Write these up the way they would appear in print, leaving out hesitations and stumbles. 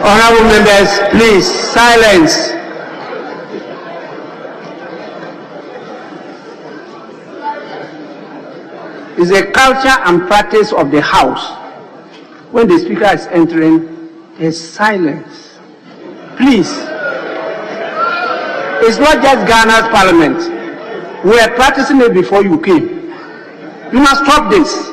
Honorable members, please, silence. It's a culture and practice of the House. When the Speaker is entering, there's silence. Please. It's not just Ghana's parliament. We were practicing it before you came. You must stop this.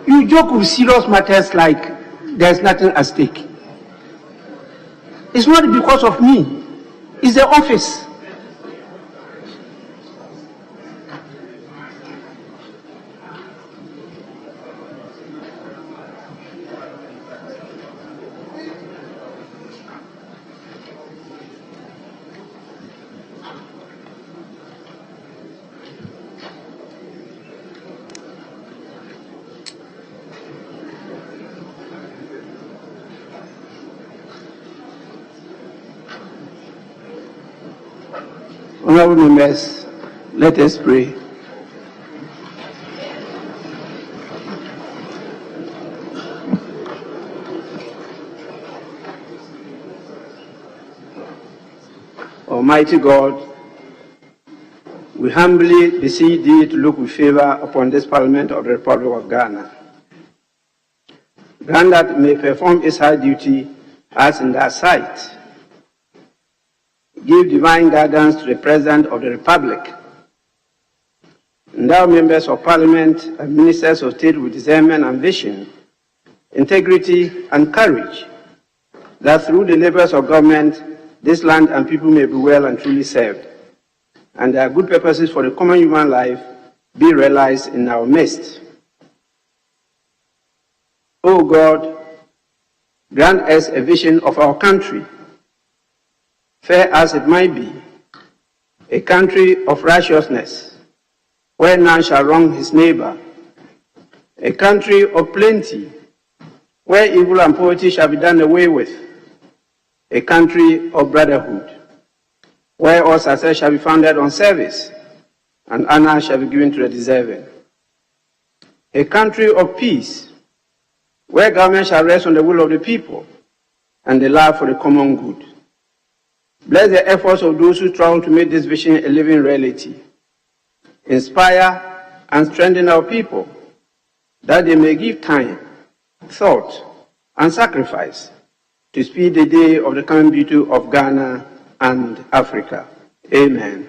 You joke with serious matters like there's nothing at stake. It's not because of me. It's the office. Honorable members, let us pray. Almighty God, we humbly beseech thee to look with favor upon this Parliament of the Republic of Ghana. Grant that it may perform its high duty as in thy sight. Give divine guidance to the President of the Republic. Endow members of Parliament and ministers of state with discernment and vision, integrity and courage, that through the labors of government, this land and people may be well and truly served, and their good purposes for the common human life be realized in our midst. O God, grant us a vision of our country, fair as it might be, a country of righteousness, where none shall wrong his neighbor, a country of plenty, where evil and poverty shall be done away with, a country of brotherhood, where all success shall be founded on service, and honor shall be given to the deserving, a country of peace, where government shall rest on the will of the people, and the love for the common good. Bless the efforts of those who try to make this vision a living reality. Inspire and strengthen our people, that they may give time, thought, and sacrifice to speed the day of the coming beauty of Ghana and Africa. Amen.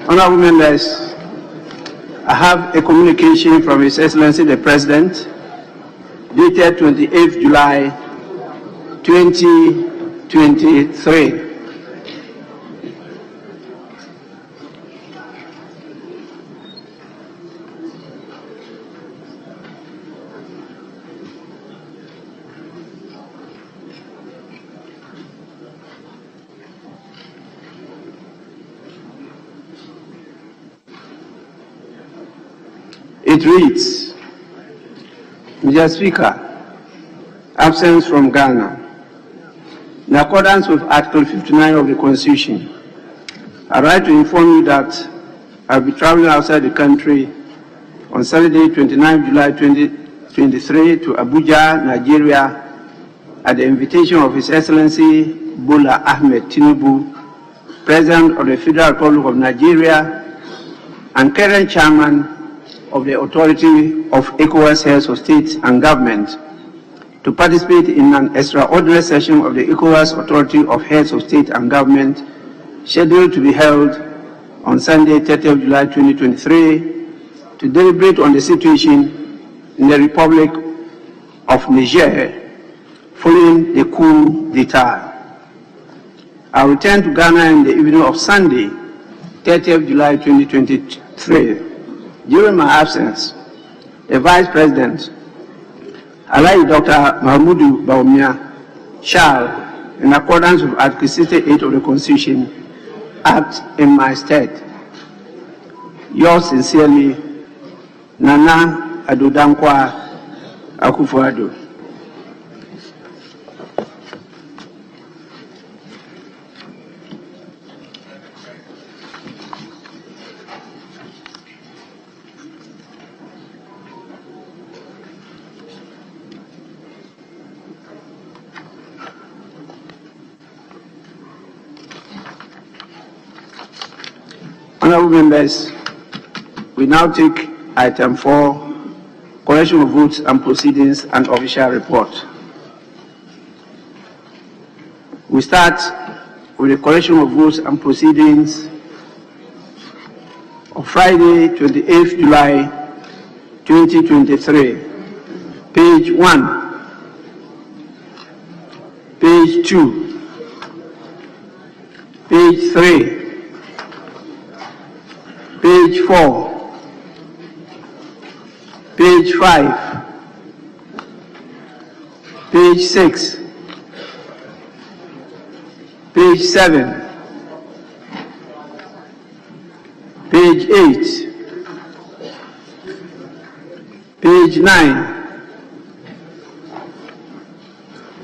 Honorable members, I have a communication from His Excellency the President, dated 28th July 2023. It reads, Mr. Speaker, absence from Ghana. In accordance with Article 59 of the Constitution, I write to inform you that I will be traveling outside the country on Saturday, 29 July 2023 to Abuja, Nigeria, at the invitation of His Excellency Bola Ahmed Tinubu, President of the Federal Republic of Nigeria and current Chairman of the Authority of ECOWAS Heads of State and Government, to participate in an extraordinary session of the ECOWAS Authority of Heads of State and Government, scheduled to be held on Sunday, 30th July 2023, to deliberate on the situation in the Republic of Niger following the coup d'etat. I returned to Ghana in the evening of Sunday, 30th July 2023. During my absence, the Vice President, Alhaji Dr. Mahmoud Bawumia, shall, in accordance with Article 68 of the Constitution, act in my stead. Yours sincerely, Nana Addo Dankwa Akufo-Addo. Honorable members, we now take item 4, correction of votes and proceedings and official report. We start with the correction of votes and proceedings of Friday, 28th July 2023, page 1, page 2, page 3, page 4, page 5, page 6, page 7, page 8, page 9,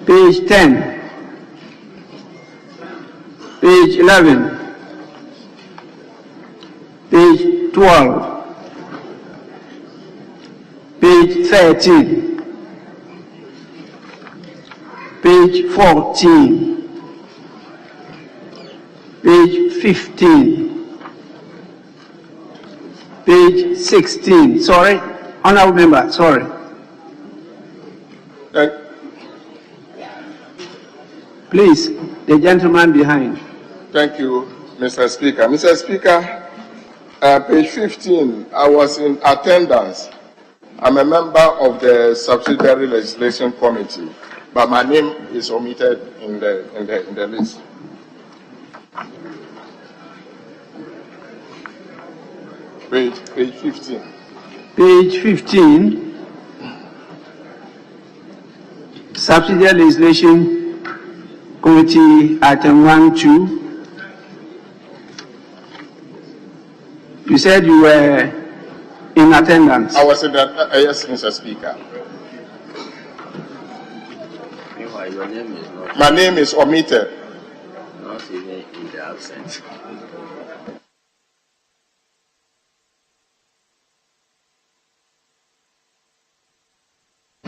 page 10, page 11, page 12, page 13, page 14, page 15, page 16. Sorry, honorable member, sorry. Please, the gentleman behind. Thank you, Mr. Speaker. Mr. Speaker, page 15, I was in attendance. I'm a member of the Subsidiary Legislation Committee, but my name is omitted in the list. Page 15. Page 15, Subsidiary Legislation Committee, item 1, 2. You said you were in attendance. I was in the, yes, Mr. Speaker. Your name is not. My name is omitted. Not even in the absence.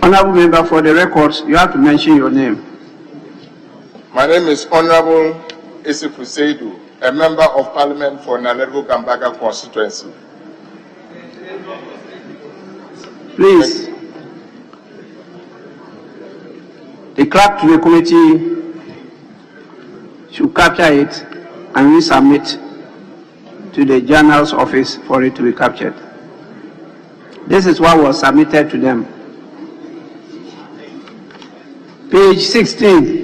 Honorable member, for the records, you have to mention your name. My name is Honorable Isifu Seidu, a member of Parliament for Nalerigo Kambaga constituency. Please, the clerk to the committee should capture it and resubmit to the journal's office for it to be captured. This is what was submitted to them. Page 16.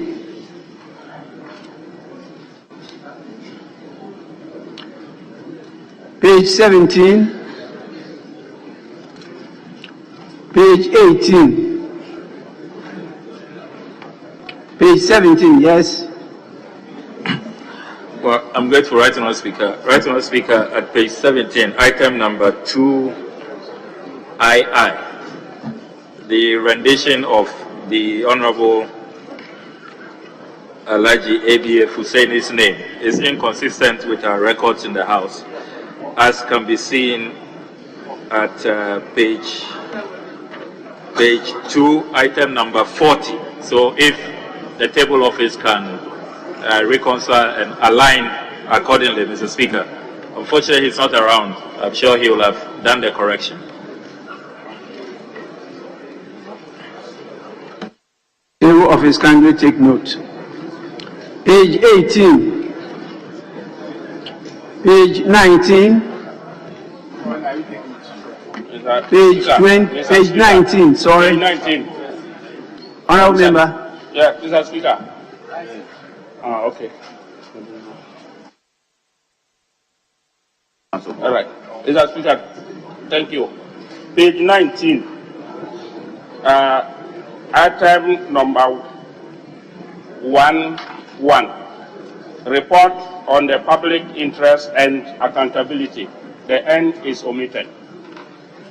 Page 17, page 18, page 17, yes. Well, I'm grateful, Right Honourable Speaker. Right Honourable Speaker, at page 17, item number 2II, the rendition of the Honourable Alhaji ABF Husseini's name is inconsistent with our records in the House, as can be seen at page 2, item number 40. So if the table office can reconcile and align accordingly, Mr. Speaker. Unfortunately, he's not around. I'm sure he will have done the correction. Table office, kindly take note. Page 18, page 19, page 20, page 19, sorry. Page 19. Honorable member. Yeah, Mr. Speaker. Okay. All right. Mr. Speaker, thank you. Page 19. Item number 1.1. Report on the public interest and accountability. The N is omitted.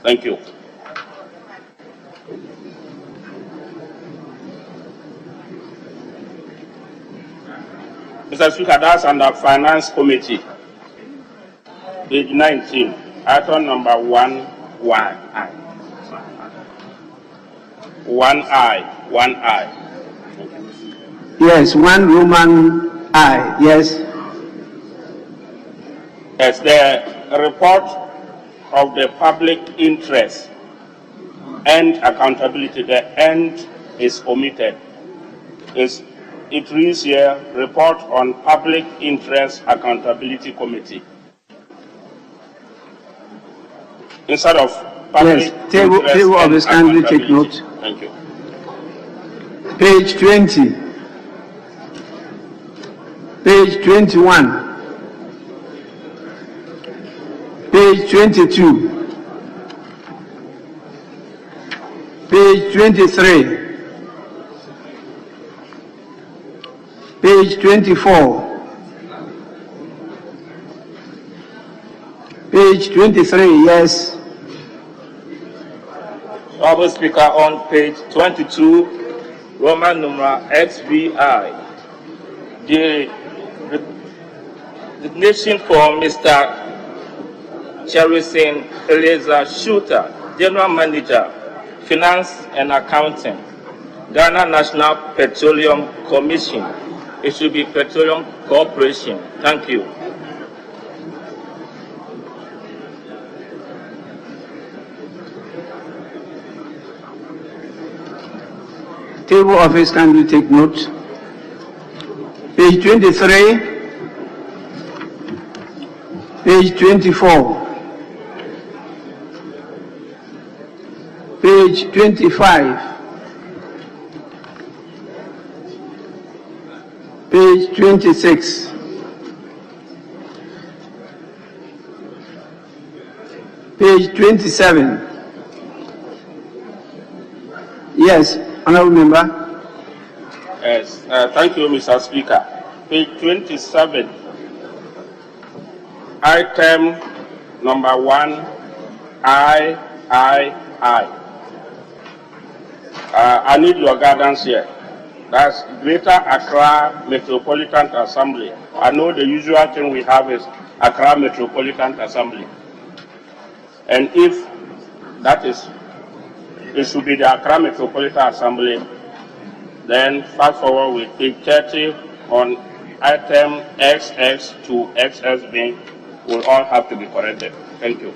Thank you. Mr. Speaker, that's under Finance Committee. Page 19, item number 1I. 1I. Yes, 1 Roman I, yes. Yes, report of the public interest and accountability, the end is omitted. It reads here, report on public interest accountability committee. Instead of public Yes, table of this kindly take note. Thank you. Page 20, page 21, page 22, page 23, page 24, page 23, yes. Honorable Speaker, on page 22, Roman numeral XVI, the resignation for Mr. Cherison Eliezer Shooter, General Manager, Finance and Accounting, Ghana National Petroleum Commission. It should be Petroleum Corporation. Thank you. Table of His kindly take note. Page 23, page 24, page 25, page 26, page 27. Yes, Honourable Member. Yes, thank you, Mr. Speaker. Page 27, item number 1, I need your guidance here. That's Greater Accra Metropolitan Assembly. I know the usual thing we have is Accra Metropolitan Assembly. And if that is, it should be the Accra Metropolitan Assembly, then fast forward with page 30 on item XX to XSB will all have to be corrected. Thank you.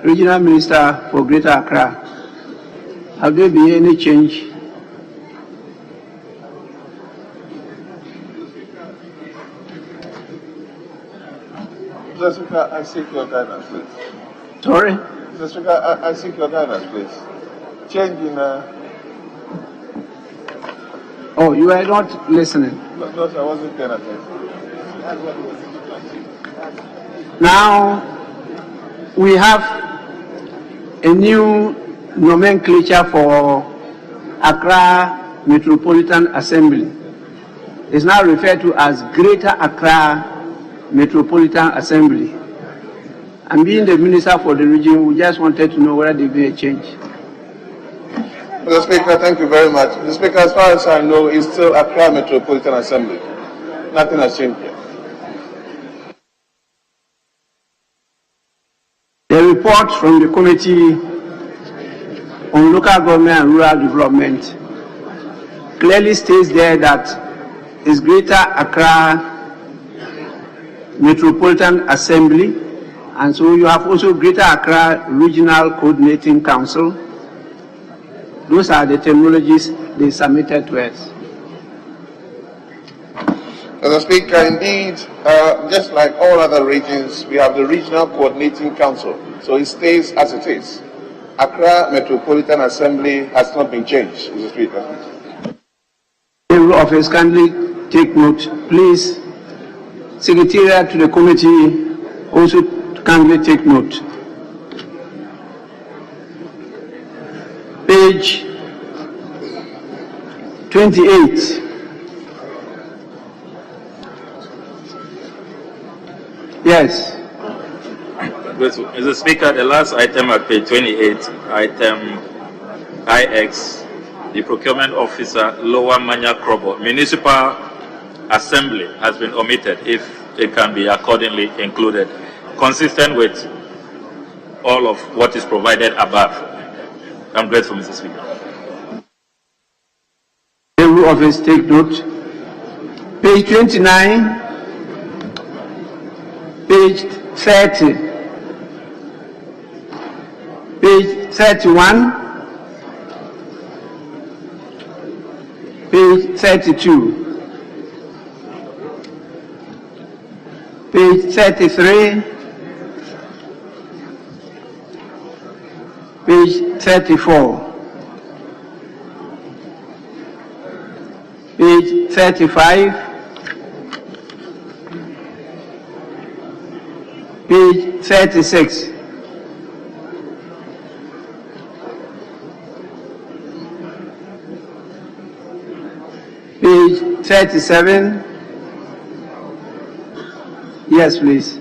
Regional Minister for Greater Accra, have there been any change? Mr. Speaker, I seek your guidance, please. Sorry? Mr. Speaker, I seek your guidance, please. Change in... Oh, you are not listening. No, I wasn't paying attention. Now, we have a new nomenclature for Accra Metropolitan Assembly. It's now referred to as Greater Accra Metropolitan Assembly. And being the Minister for the region, we just wanted to know whether there will be a change. Mr. Speaker, thank you very much. Mr. Speaker, as far as I know, it's still Accra Metropolitan Assembly. Nothing has changed here. The report from the Committee on Local Government and Rural Development clearly states there that it's Greater Accra Metropolitan Assembly, and so you have also Greater Accra Regional Coordinating Council. Those are the terminologies they submitted to us. Mr. Speaker, indeed, just like all other regions, we have the Regional Coordinating Council, so it stays as it is. Accra Metropolitan Assembly has not been changed, Mr. Speaker. The rule of His kindly take note, please. Secretariat to the committee also kindly take note. Page 28. Yes. Mr. Speaker, the last item at page 28, item IX, the procurement officer, Lower Manya Krobo, Municipal Assembly has been omitted if it can be accordingly included, consistent with all of what is provided above. I'm grateful, Mr. Speaker. The rule of His take note. Page 29, page 30, page 31, page 32, page 33, page 34, page 35, page 36, page 37. Yes, please.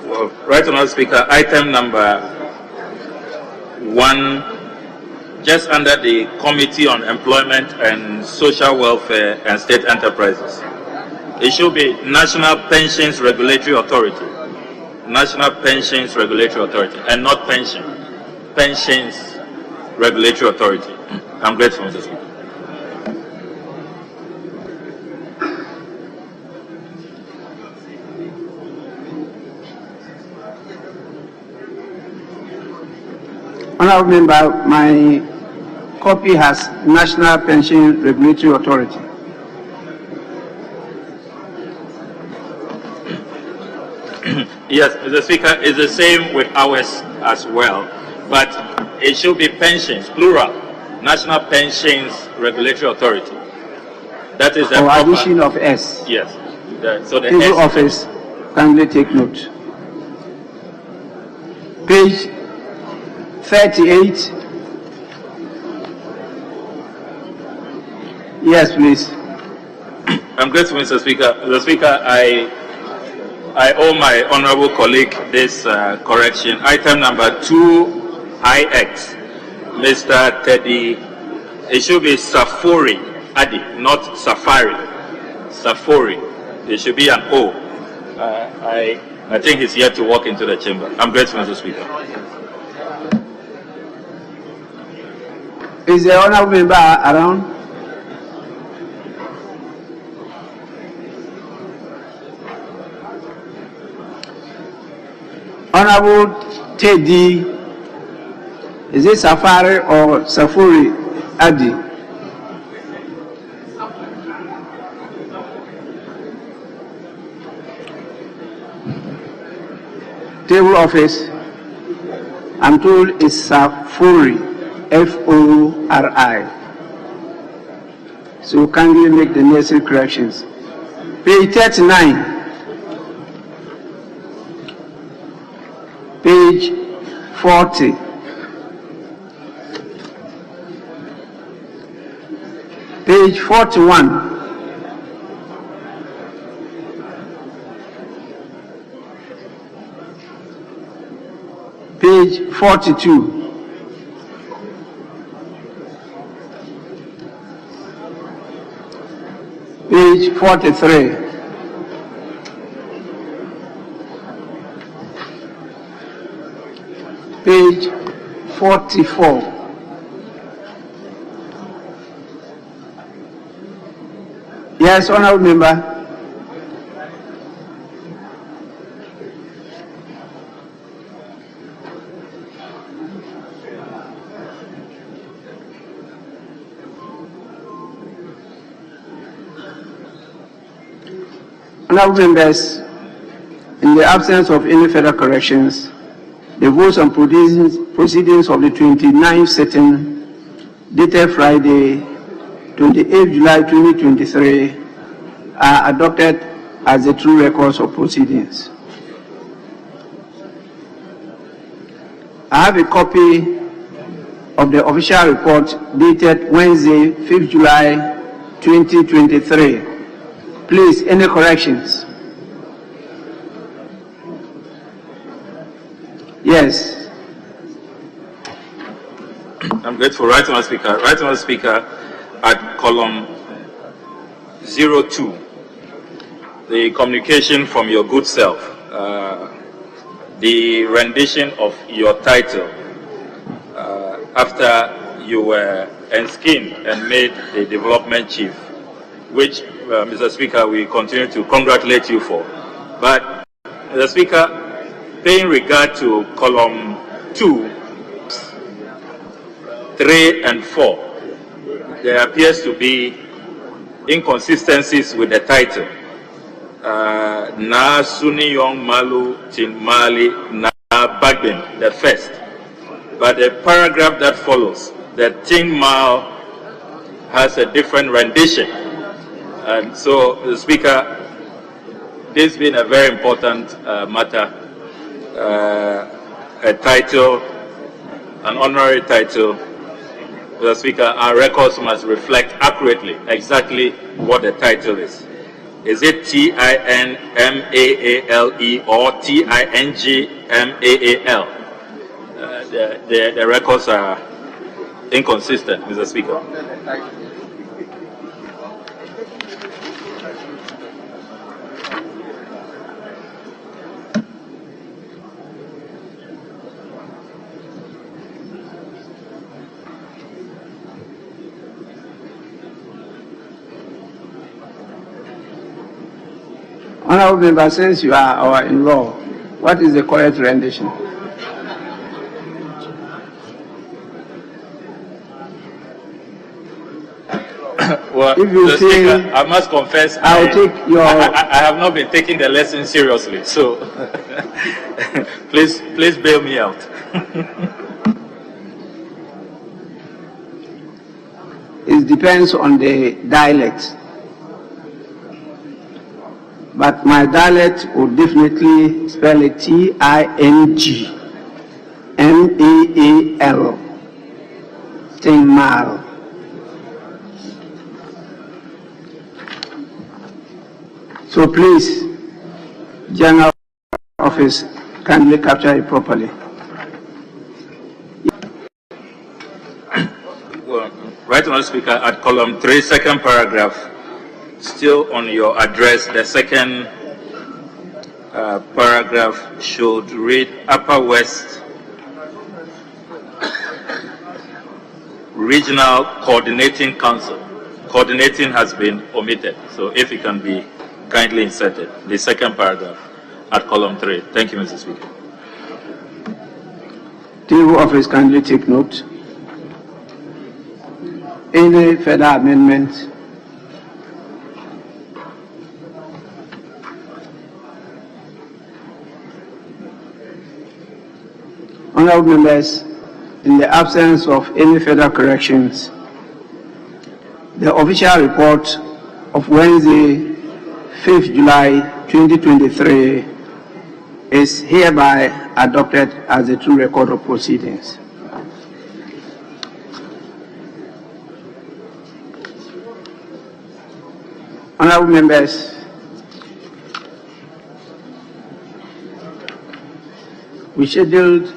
Well, right, Honourable Speaker, item number 1, just under the Committee on Employment and Social Welfare and State Enterprises. It should be National Pensions Regulatory Authority. National Pensions Regulatory Authority, and not pension. Pensions Regulatory Authority. I'm grateful, Mr. Speaker. Honourable Member, my copy has National Pension Regulatory Authority. Yes, Mr. Speaker, it's the same with ours as well, but it should be pensions, plural. National Pensions Regulatory Authority. That is the Or proper- addition of S. Yes. So the Civil S- Office, kindly take note. Page 38. Yes, please. I'm grateful, Mr. Speaker. Mr. Speaker, I owe my honorable colleague this correction. Item number 2IX, Mr. Teddy, it should be Safori Adi, not Safari. Safori. There should be an O. I think he's yet to walk into the chamber. I'm grateful, Mr. Speaker. Is the honourable member around? Honourable Teddy, is it Safari or Safuri Adi? Table Office, I'm told it's Safuri, F-O-R-I. So kindly make the necessary corrections. Page 39. Page 40. Page 41. Page 42. Page 43. Page 44. Yes, honourable member. Honourable members, in the absence of any further corrections, the votes on proceedings of the 29th sitting, dated Friday, 28th July 2023, are adopted as the true records of proceedings. I have a copy of the official report dated Wednesday, 5th July 2023. Please, any corrections? Yes. I'm grateful. Right, Honourable Speaker. Right, Honourable Speaker, at column 02, the communication from your good self, the rendition of your title after you were enskinned and made the development chief which, Mr. Speaker, we continue to congratulate you for. But, Mr. Speaker, paying regard to column 2, 3, and 4, there appears to be inconsistencies with the title. Na Suni Young Malu Tin Mali Na Bagbin, the first. But the paragraph that follows, the Tin Mal, has a different rendition. And so, the Speaker, this being a very important matter, a title, an honorary title, Mr. Speaker, our records must reflect accurately exactly what the title is. Is it TINMAALE or TINGMAAL? The records are inconsistent, Mr. Speaker. Honorable Member, since you are our in-law, what is the correct rendition? Well, if you feel, Speaker, I must confess, I'll take your. I have not been taking the lesson seriously, so please bail me out. It depends on the dialect. But my dialect would definitely spell it TINGMAAL. Tingmal. So please, General Office, kindly capture it properly. Well, right, Honourable Speaker, at column 3, second paragraph, still on your address, the second paragraph should read Upper West Regional Coordinating Council. Coordinating has been omitted, so if it can be kindly inserted, the second paragraph at column 3. Thank you, Mr. Speaker. Table Office, kindly take note. Any further amendment? Honorable members, in the absence of any further corrections, the official report of Wednesday, 5th July 2023 is hereby adopted as a true record of proceedings. Honorable members, we scheduled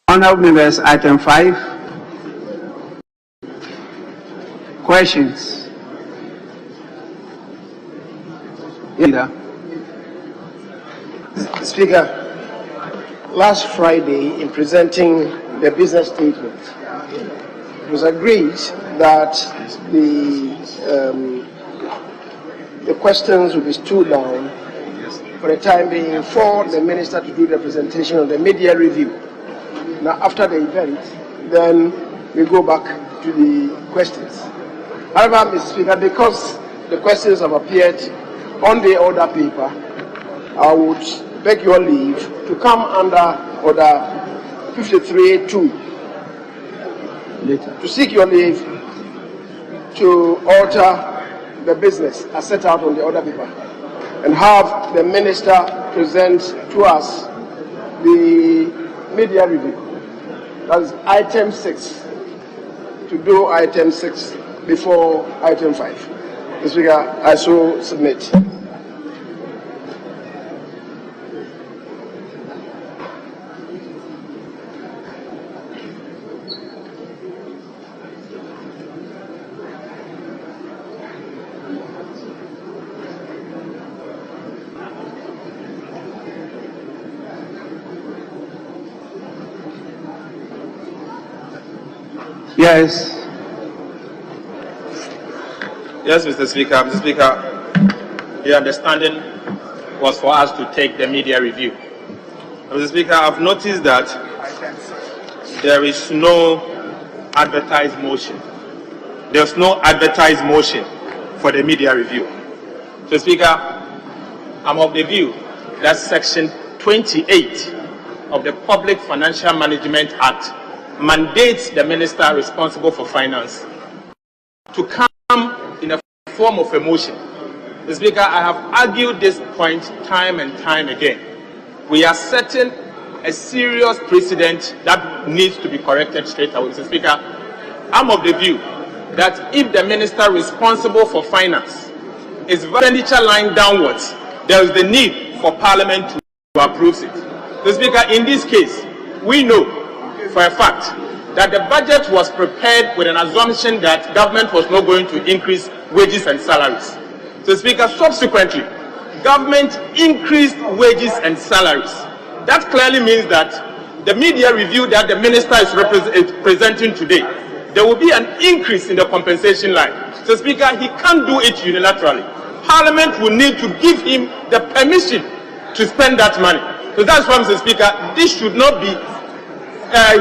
Honorable members, item 5. Questions? Speaker, last Friday in presenting the business statement, it was agreed that the questions will be stood down for the time being for the minister to do the presentation of the media review. Now, after the event, then we go back to the questions. However, Mr. Speaker, because the questions have appeared on the order paper, I would beg your leave to come under order 53A2 to seek your leave to alter the business as set out on the order paper and have the minister present to us the media review. That is item 6. To do item 6 before item 5. Mr. Speaker, I so submit. Yes. Yes, Mr. Speaker. Mr. Speaker, the understanding was for us to take the media review. Mr. Speaker, I've noticed that there is no advertised motion. There's no advertised motion for the media review. Mr. Speaker, I'm of the view that Section 28 of the Public Financial Management Act mandates the minister responsible for finance to come in a form of a motion. Mr. Speaker, I have argued this point time and time again. We are setting a serious precedent that needs to be corrected straight away. Mr. Speaker, I'm of the view that if the minister responsible for finance is expenditure line downwards, there is the need for Parliament to approve it. Mr. Speaker, in this case, we know for a fact that the budget was prepared with an assumption that government was not going to increase wages and salaries. So, Speaker, subsequently, government increased wages and salaries. That clearly means that the media review that the minister is presenting today, there will be an increase in the compensation line. So, Speaker, he can't do it unilaterally. Parliament will need to give him the permission to spend that money. So that's why, Mr. Speaker, this should not be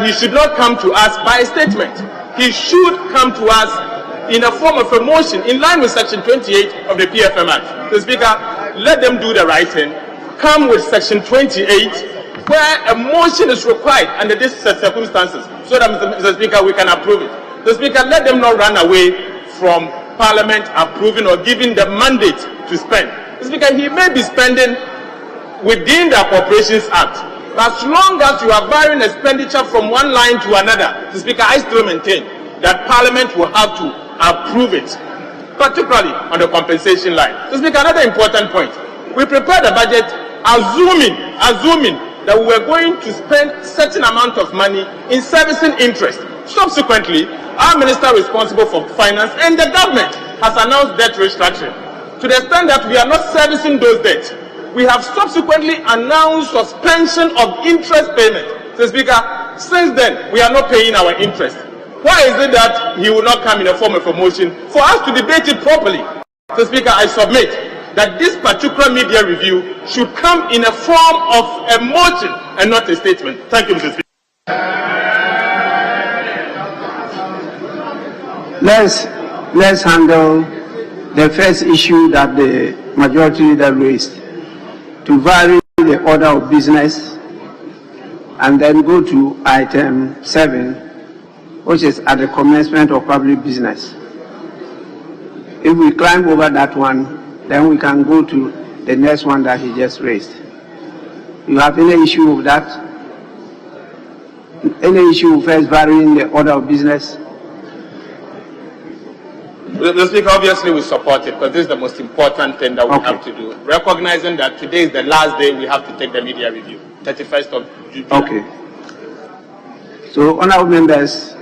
he should not come to us by a statement. He should come to us in a form of a motion in line with Section 28 of the PFM Act. So, Speaker, let them do the right thing. Come with Section 28 where a motion is required under these circumstances so that, Mr. Speaker, we can approve it. So, Speaker, let them not run away from Parliament approving or giving the mandate to spend. So, Speaker, he may be spending within the Appropriations Act. As long as you are varying expenditure from one line to another, Mr. Speaker, I still maintain that Parliament will have to approve it, particularly on the compensation line. Mr. Speaker, another important point. We prepared the budget assuming that we were going to spend certain amount of money in servicing interest. Subsequently, our minister responsible for finance and the government has announced debt restructuring. To the extent that we are not servicing those debts, we have subsequently announced suspension of interest payment. So, Speaker, since then, we are not paying our interest. Why is it that he will not come in a form of a motion for us to debate it properly? So, Speaker, I submit that this particular media review should come in a form of a motion and not a statement. Thank you, Mr. Speaker. Let's handle the first issue that the majority leader raised, to vary the order of business and then go to item 7, which is at the commencement of public business. If we climb over that one, then we can go to the next one that he just raised. You have any issue with that? Any issue with first varying the order of business? Mr. Speaker, obviously we support it because this is the most important thing that we have to do. Recognizing that today is the last day we have to take the media review, 31st of June. Okay. So, honorable members,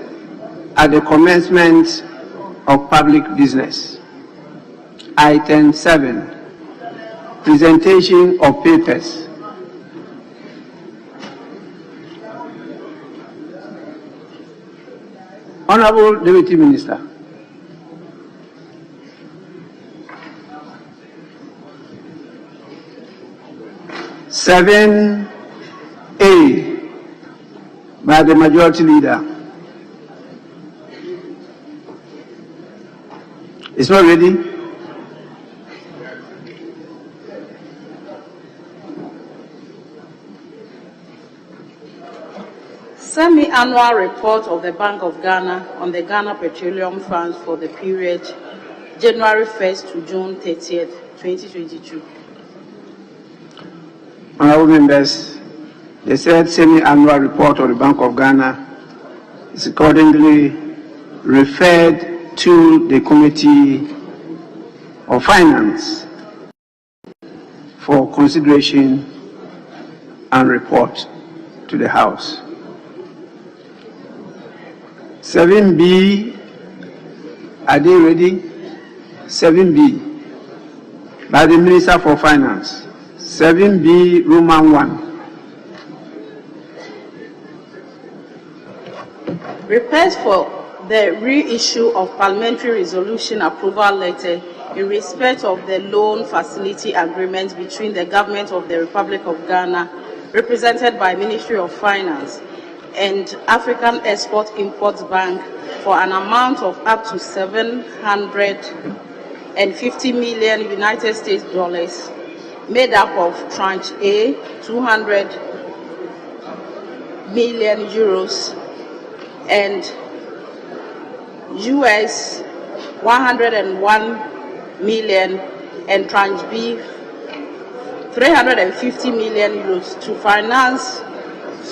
at the commencement of public business, item 7, presentation of papers. Honorable Deputy Minister. Seven A by the majority leader. It's not ready. Semi-annual report of the Bank of Ghana on the Ghana Petroleum Funds for the period January 1st to June 30th, 2022. Honorable members, The said semi-annual report of the Bank of Ghana is accordingly referred to the Committee of Finance for consideration and report to the House. 7B, are they ready? 7B, by the Minister for Finance. 7B, Roman 1. Request for the reissue of parliamentary resolution approval letter in respect of the loan facility agreement between the government of the Republic of Ghana, represented by Ministry of Finance, and African Export-Import Bank for an amount of up to $750 million United States dollars, made up of tranche A, 200 million euros, and US 101 million, and tranche B 350 million euros to finance,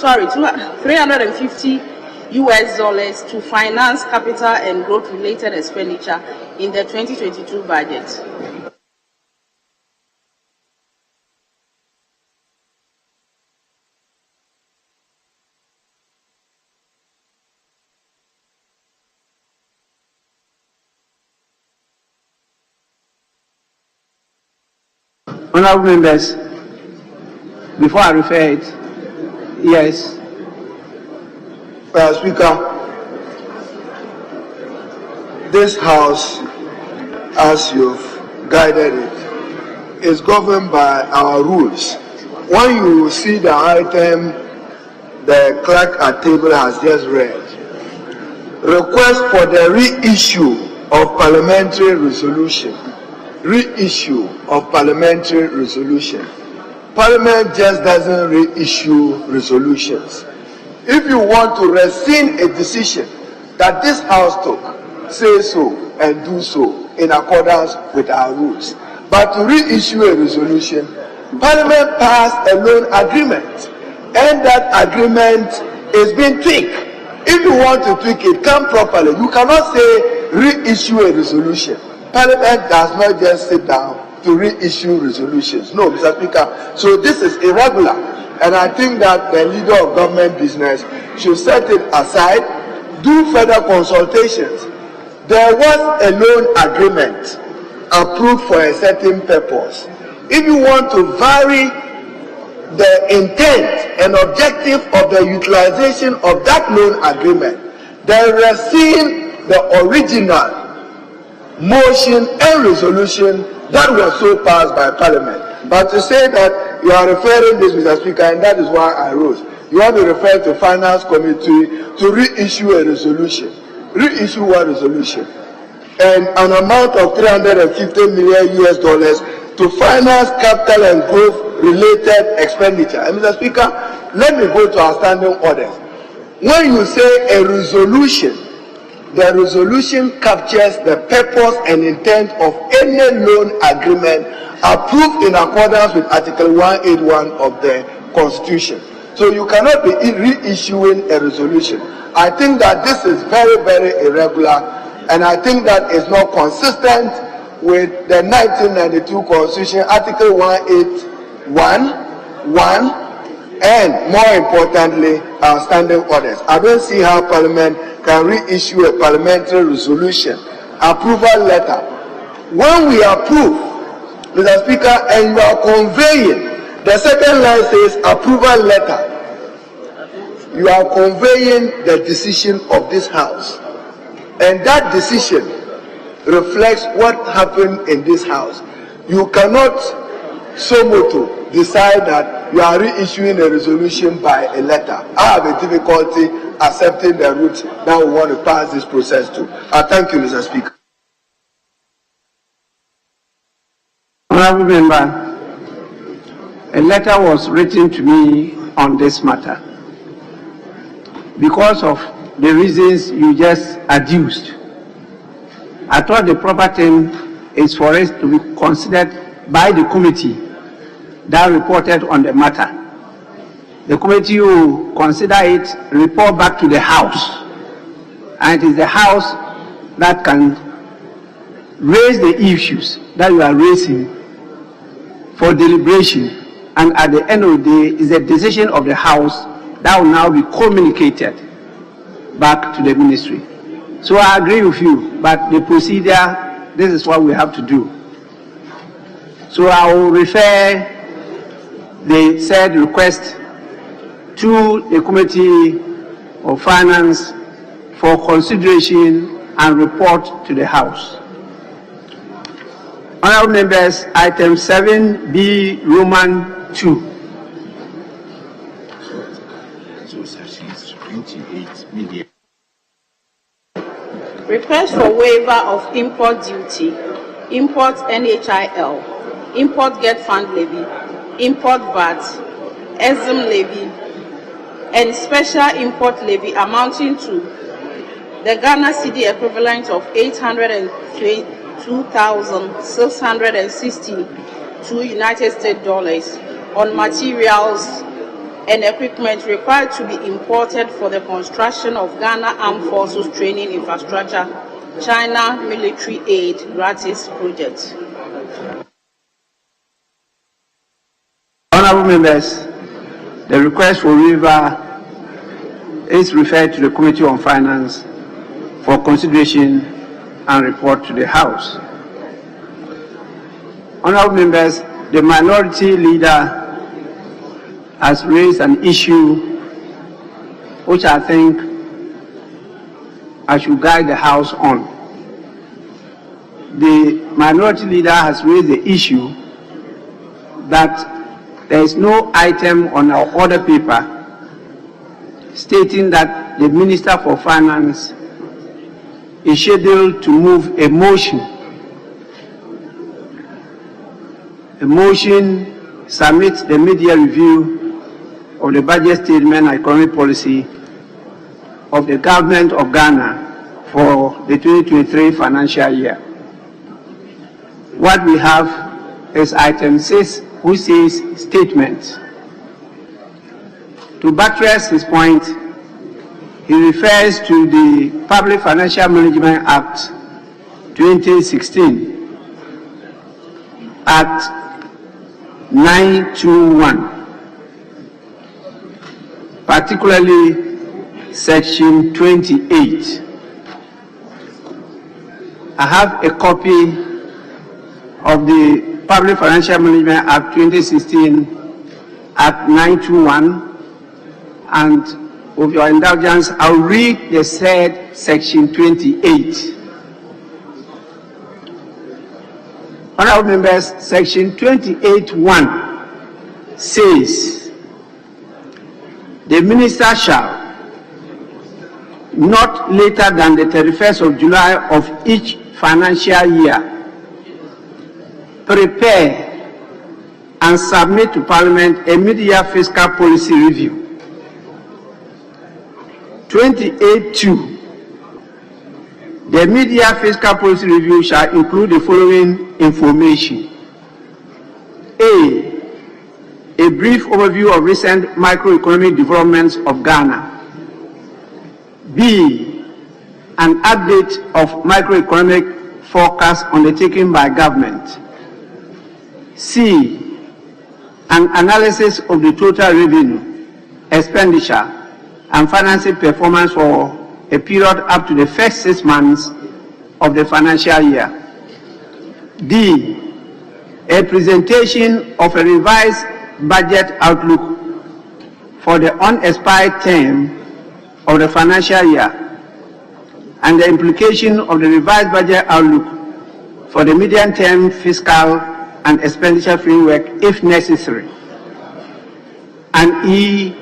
350 US dollars to finance capital and growth related expenditure in the 2022 budget. Honorable members, before I refer it, yes. Speaker, this House, as you've guided it, is governed by our rules. When you see the item the clerk at table has just read, request for the reissue of parliamentary resolution. Reissue of parliamentary resolution. Parliament just doesn't reissue resolutions. If you want to rescind a decision that this House took, say so and do so in accordance with our rules. But to reissue a resolution, Parliament passed a loan agreement, and that agreement is being tweaked. If you want to tweak it, come properly. You cannot say reissue a resolution. Parliament does not just sit down to reissue resolutions. No, Mr. Speaker. So this is irregular. And I think that the leader of government business should set it aside, do further consultations. There was a loan agreement approved for a certain purpose. If you want to vary the intent and objective of the utilization of that loan agreement, then rescind the original motion and resolution that was so passed by Parliament. But to say that you are referring this, Mr. Speaker, and that is why I rose. You want to refer to Finance Committee to reissue a resolution. Reissue one resolution. And an amount of $350 million US dollars to finance capital and growth related expenditure. And Mr. Speaker, let me go to our standing orders. When you say a resolution, the resolution captures the purpose and intent of any loan agreement approved in accordance with Article 181 of the Constitution. So you cannot be reissuing a resolution. I think that this is very, very irregular, and I think that is not consistent with the 1992 Constitution, Article 181(1), and more importantly, our standing orders. I don't see how Parliament can reissue a parliamentary resolution approval letter. When we approve, Mr. Speaker, and you are conveying, the second line says approval letter. You are conveying the decision of this House. And that decision reflects what happened in this House. You cannot so moto decide that you are reissuing a resolution by a letter. I have a difficulty accepting the route that we want to pass this process to. I thank you, Mr. Speaker. Honorable Member, a letter was written to me on this matter because of the reasons you just adduced. I thought the proper thing is for it to be considered by the committee that reported on the matter. the committee will consider it, report back to the House. And it is the House that can raise the issues that you are raising for deliberation. And at the end of the day, it's the decision of the House that will now be communicated back to the ministry. So I agree with you, but the procedure, this is what we have to do. So I will refer the said request to the Committee of Finance for consideration and report to the House. Honourable members, item 7B, Roman 2. So sections 28 media. Request for waiver of import duty, import NHIL, import get fund levy, import VAT, EXIM levy, and special import levy amounting to the Ghana cedi equivalent of 802,662 United States dollars on materials and equipment required to be imported for the construction of Ghana Armed Forces Training Infrastructure, China Military Aid Gratis Project. Honourable members, the request for waiver is referred to the Committee on Finance for consideration and report to the House. Honourable members, the minority leader has raised an issue which I think I should guide the House on. The minority leader has raised the issue that there is no item on our order paper stating that the Minister for Finance is scheduled to move a motion submits the media review of the budget statement and economic policy of the government of Ghana for the 2023 financial year. What we have is item 6, which says statement. To buttress his point, he refers to the Public Financial Management Act 2016, Act 921, particularly Section 28. I have a copy of the Public Financial Management Act 2016, Act 921, and with your indulgence, I'll read the said Section 28. Honourable members, Section 28(1) says, the Minister shall, not later than the 31st of July of each financial year, prepare and submit to Parliament a mid-year fiscal policy review. 28(2). The mid-year fiscal policy review shall include the following information. A brief overview of recent microeconomic developments of Ghana. B, an update of microeconomic forecasts undertaken by government. C, an analysis of the total revenue, expenditure, and financing performance for a period up to the first 6 months of the financial year. D, a presentation of a revised budget outlook for the unexpired term of the financial year and the implication of the revised budget outlook for the medium-term fiscal and expenditure framework if necessary. And E,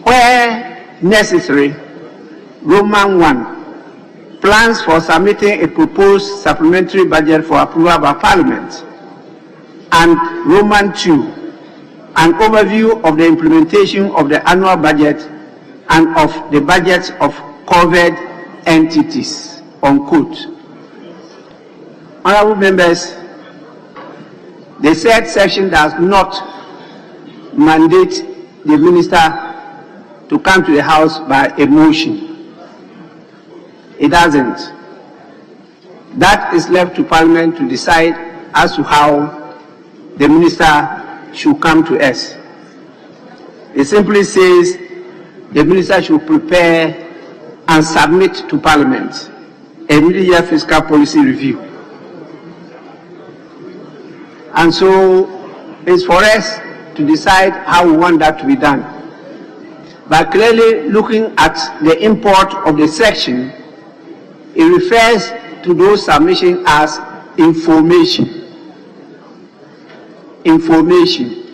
where necessary, Roman 1, plans for submitting a proposed supplementary budget for approval by Parliament. And Roman 2, an overview of the implementation of the annual budget and of the budgets of covered entities, unquote. Honourable members, the said section does not mandate the minister to come to the House by a motion. It doesn't. That is left to Parliament to decide as to how the minister should come to us. It simply says the minister should prepare and submit to Parliament a mid-year fiscal policy review. And so it's for us to decide how we want that to be done. But clearly, looking at the import of the section, it refers to those submissions as information. Information.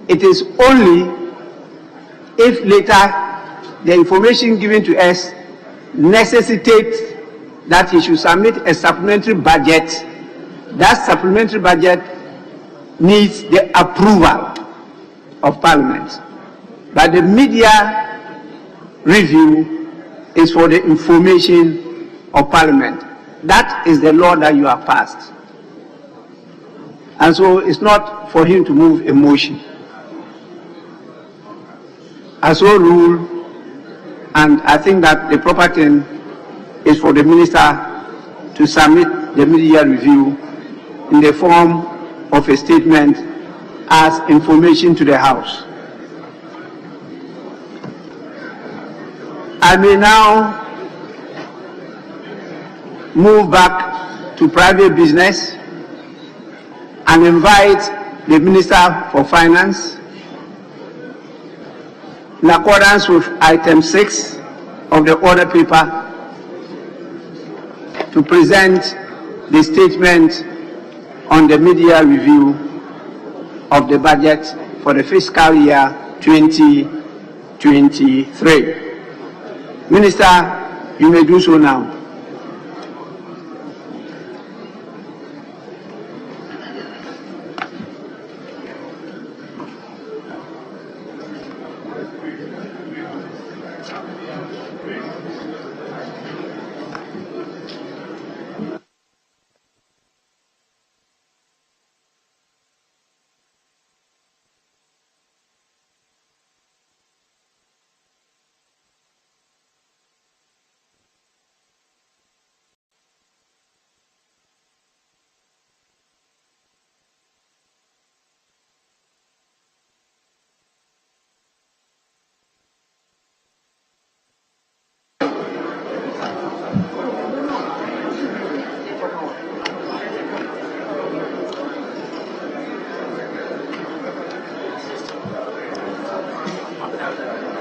It is only if later the information given to us necessitates that he should submit a supplementary budget. That supplementary budget needs the approval of Parliament. But the media review is for the information of Parliament. That is the law that you have passed. And so it's not for him to move a motion. As so rule, and I think that the proper thing is for the minister to submit the media review in the form of a statement as information to the House. I may now move back to private business and invite the Minister for Finance, in accordance with item 6 of the order paper, to present the statement on the media review of the budget for the fiscal year 2023. Minister, you may do so now.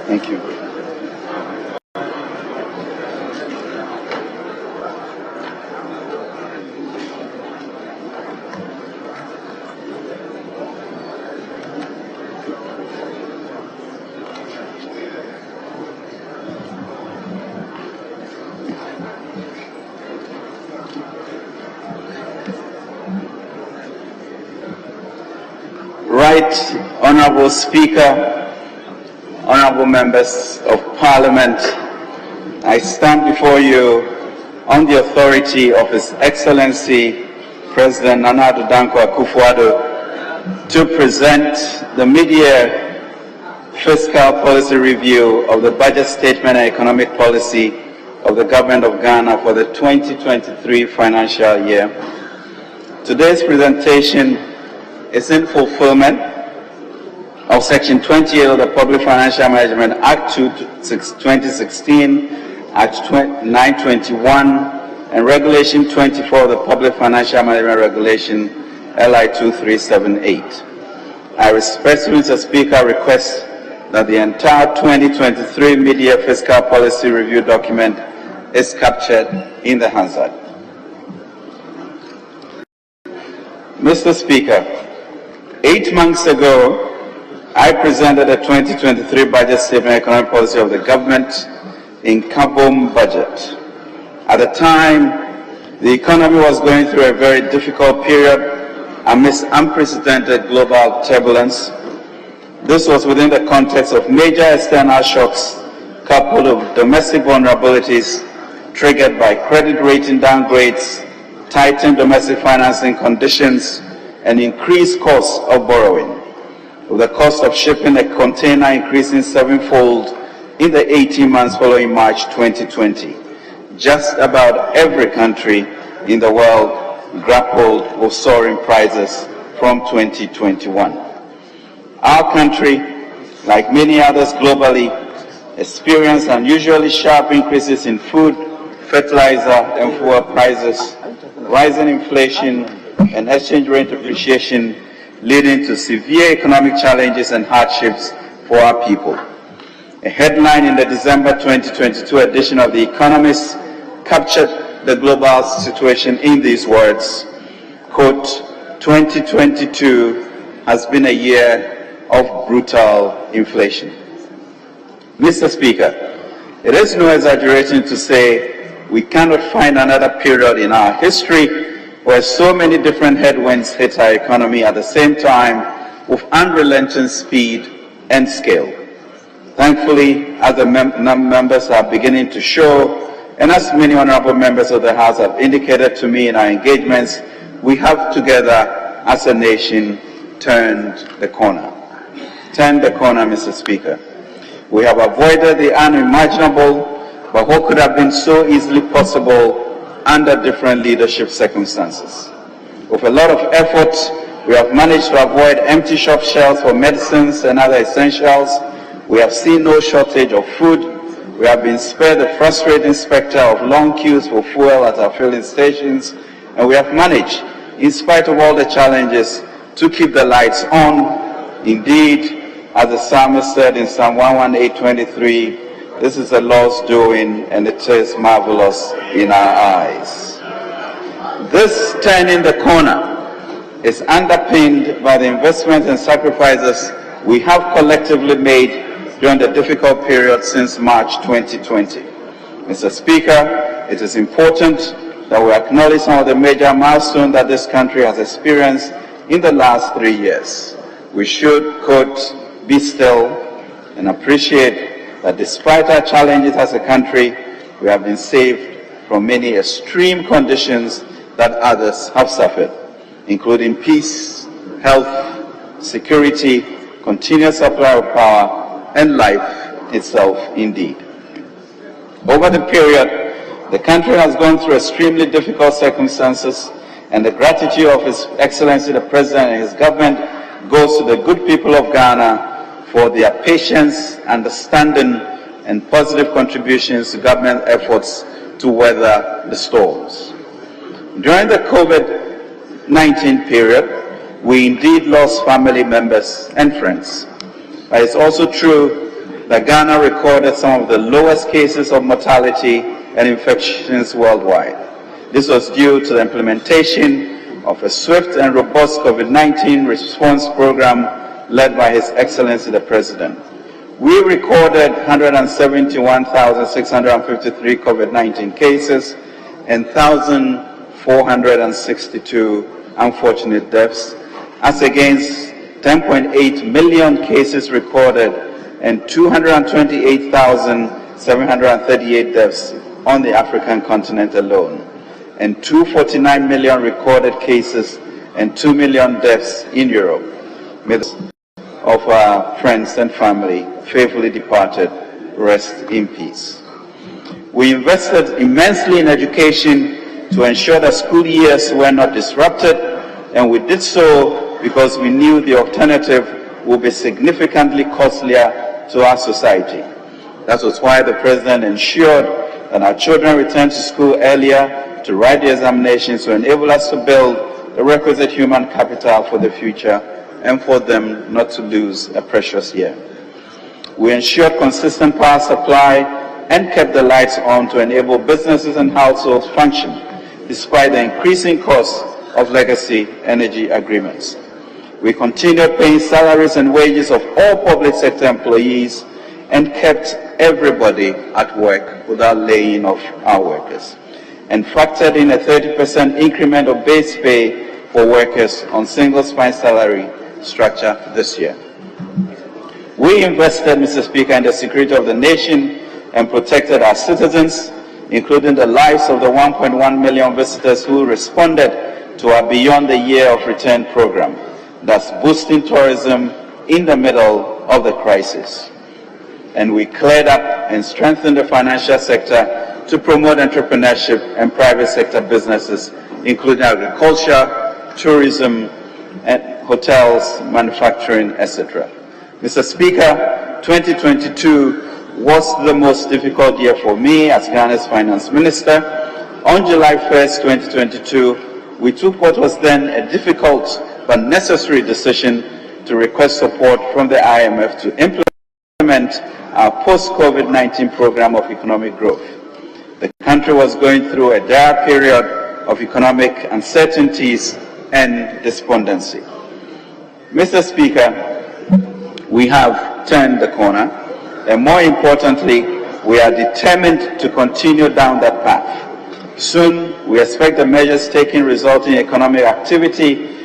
Thank you. Right Honorable Speaker, honorable members of Parliament, I stand before you on the authority of His Excellency President Nana Addo Dankwa Akufo-Addo to present the mid-year fiscal policy review of the budget statement and economic policy of the Government of Ghana for the 2023 financial year. Today's presentation is in fulfillment of Section 28 of the Public Financial Management Act 2016, Act 921, and Regulation 24 of the Public Financial Management Regulation LI 2378. I respectfully, Mr. Speaker, request that the entire 2023 mid-year fiscal policy review document is captured in the Hansard. Mr. Speaker, 8 months ago, I presented the 2023 budget statement and economic policy of the government in Kabom budget. At the time, the economy was going through a very difficult period amidst unprecedented global turbulence. This was within the context of major external shocks coupled with domestic vulnerabilities triggered by credit rating downgrades, tightened domestic financing conditions, and increased costs of borrowing. with the cost of shipping a container increasing sevenfold in the 18 months following March 2020. Just about every country in the world grappled with soaring prices from 2021. Our country, like many others globally, experienced unusually sharp increases in food, fertilizer, and fuel prices, rising inflation, and exchange rate depreciation, leading to severe economic challenges and hardships for our people. A headline in the December 2022 edition of The Economist captured the global situation in these words, quote, 2022 has been a year of brutal inflation. Mr. Speaker, it is no exaggeration to say we cannot find another period in our history where so many different headwinds hit our economy at the same time with unrelenting speed and scale. Thankfully, as the members are beginning to show, and as many honorable members of the House have indicated to me in our engagements, we have together as a nation turned the corner. Turned the corner, Mr. Speaker. We have avoided the unimaginable, but what could have been so easily possible under different leadership circumstances. With a lot of effort, we have managed to avoid empty shop shelves for medicines and other essentials. We have seen no shortage of food. We have been spared the frustrating specter of long queues for fuel at our filling stations, and we have managed, in spite of all the challenges, to keep the lights on. Indeed, as the psalmist said in Psalm 118:23, this is the Lord's doing, and it is marvelous in our eyes. This turning the corner is underpinned by the investments and sacrifices we have collectively made during the difficult period since March 2020. Mr. Speaker, it is important that we acknowledge some of the major milestones that this country has experienced in the last 3 years. We should, quote, be still and appreciate that despite our challenges as a country, we have been saved from many extreme conditions that others have suffered, including peace, health, security, continuous supply of power, and life itself indeed. Over the period, the country has gone through extremely difficult circumstances, and the gratitude of His Excellency the President and his government goes to the good people of Ghana for their patience, understanding, and positive contributions to government efforts to weather the storms. During the COVID-19 period, we indeed lost family members and friends. But it's also true that Ghana recorded some of the lowest cases of mortality and infections worldwide. This was due to the implementation of a swift and robust COVID-19 response program led by His Excellency the President. We recorded 171,653 COVID-19 cases and 1,462 unfortunate deaths, as against 10.8 million cases recorded and 228,738 deaths on the African continent alone, and 249 million recorded cases and 2 million deaths in Europe. Of our friends and family faithfully departed, rest in peace. We invested immensely in education to ensure that school years were not disrupted, and we did so because we knew the alternative would be significantly costlier to our society. That was why the President ensured that our children returned to school earlier to write the examinations to enable us to build the requisite human capital for the future and for them not to lose a precious year. We ensured consistent power supply and kept the lights on to enable businesses and households function despite the increasing cost of legacy energy agreements. We continued paying salaries and wages of all public sector employees and kept everybody at work without laying off our workers, and factored in a 30% increment of base pay for workers on single spine salary structure this year. We invested, Mr. Speaker, in the security of the nation and protected our citizens, including the lives of the 1.1 million visitors who responded to our Beyond the Year of Return program, thus boosting tourism in the middle of the crisis. And we cleared up and strengthened the financial sector to promote entrepreneurship and private sector businesses, including agriculture, tourism, and hotels, manufacturing, etc. Mr. Speaker, 2022 was the most difficult year for me as Ghana's finance minister. On July 1st, 2022, we took what was then a difficult but necessary decision to request support from the IMF to implement our post-COVID-19 program of economic growth. The country was going through a dire period of economic uncertainties and despondency. Mr. Speaker, we have turned the corner, and more importantly, we are determined to continue down that path. Soon, we expect the measures taken resulting in economic activity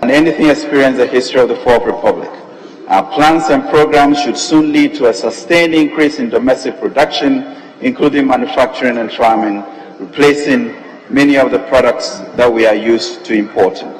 and anything experienced in the history of the Fourth Republic. Our plans and programs should soon lead to a sustained increase in domestic production, including manufacturing and farming, replacing many of the products that we are used to importing.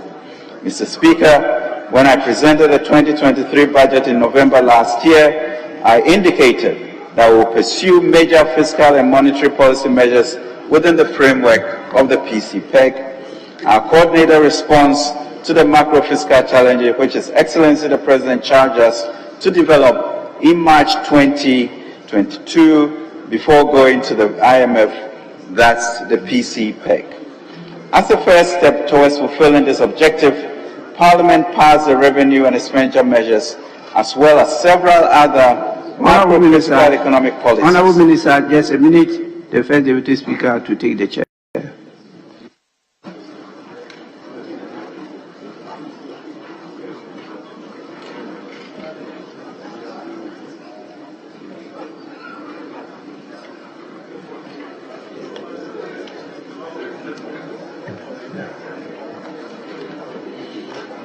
Mr. Speaker, when I presented the 2023 budget in November last year, I indicated that we will pursue major fiscal and monetary policy measures within the framework of the PCPEG. Our coordinated response to the macro fiscal challenges, which His Excellency the President charged us to develop in March 2022 before going to the IMF, that's the PCPEG. As a first step towards fulfilling this objective, Parliament passed the revenue and expenditure measures as well as several other macro fiscal economic policies. Honourable Minister, just a minute, the First Deputy Speaker to take the chair.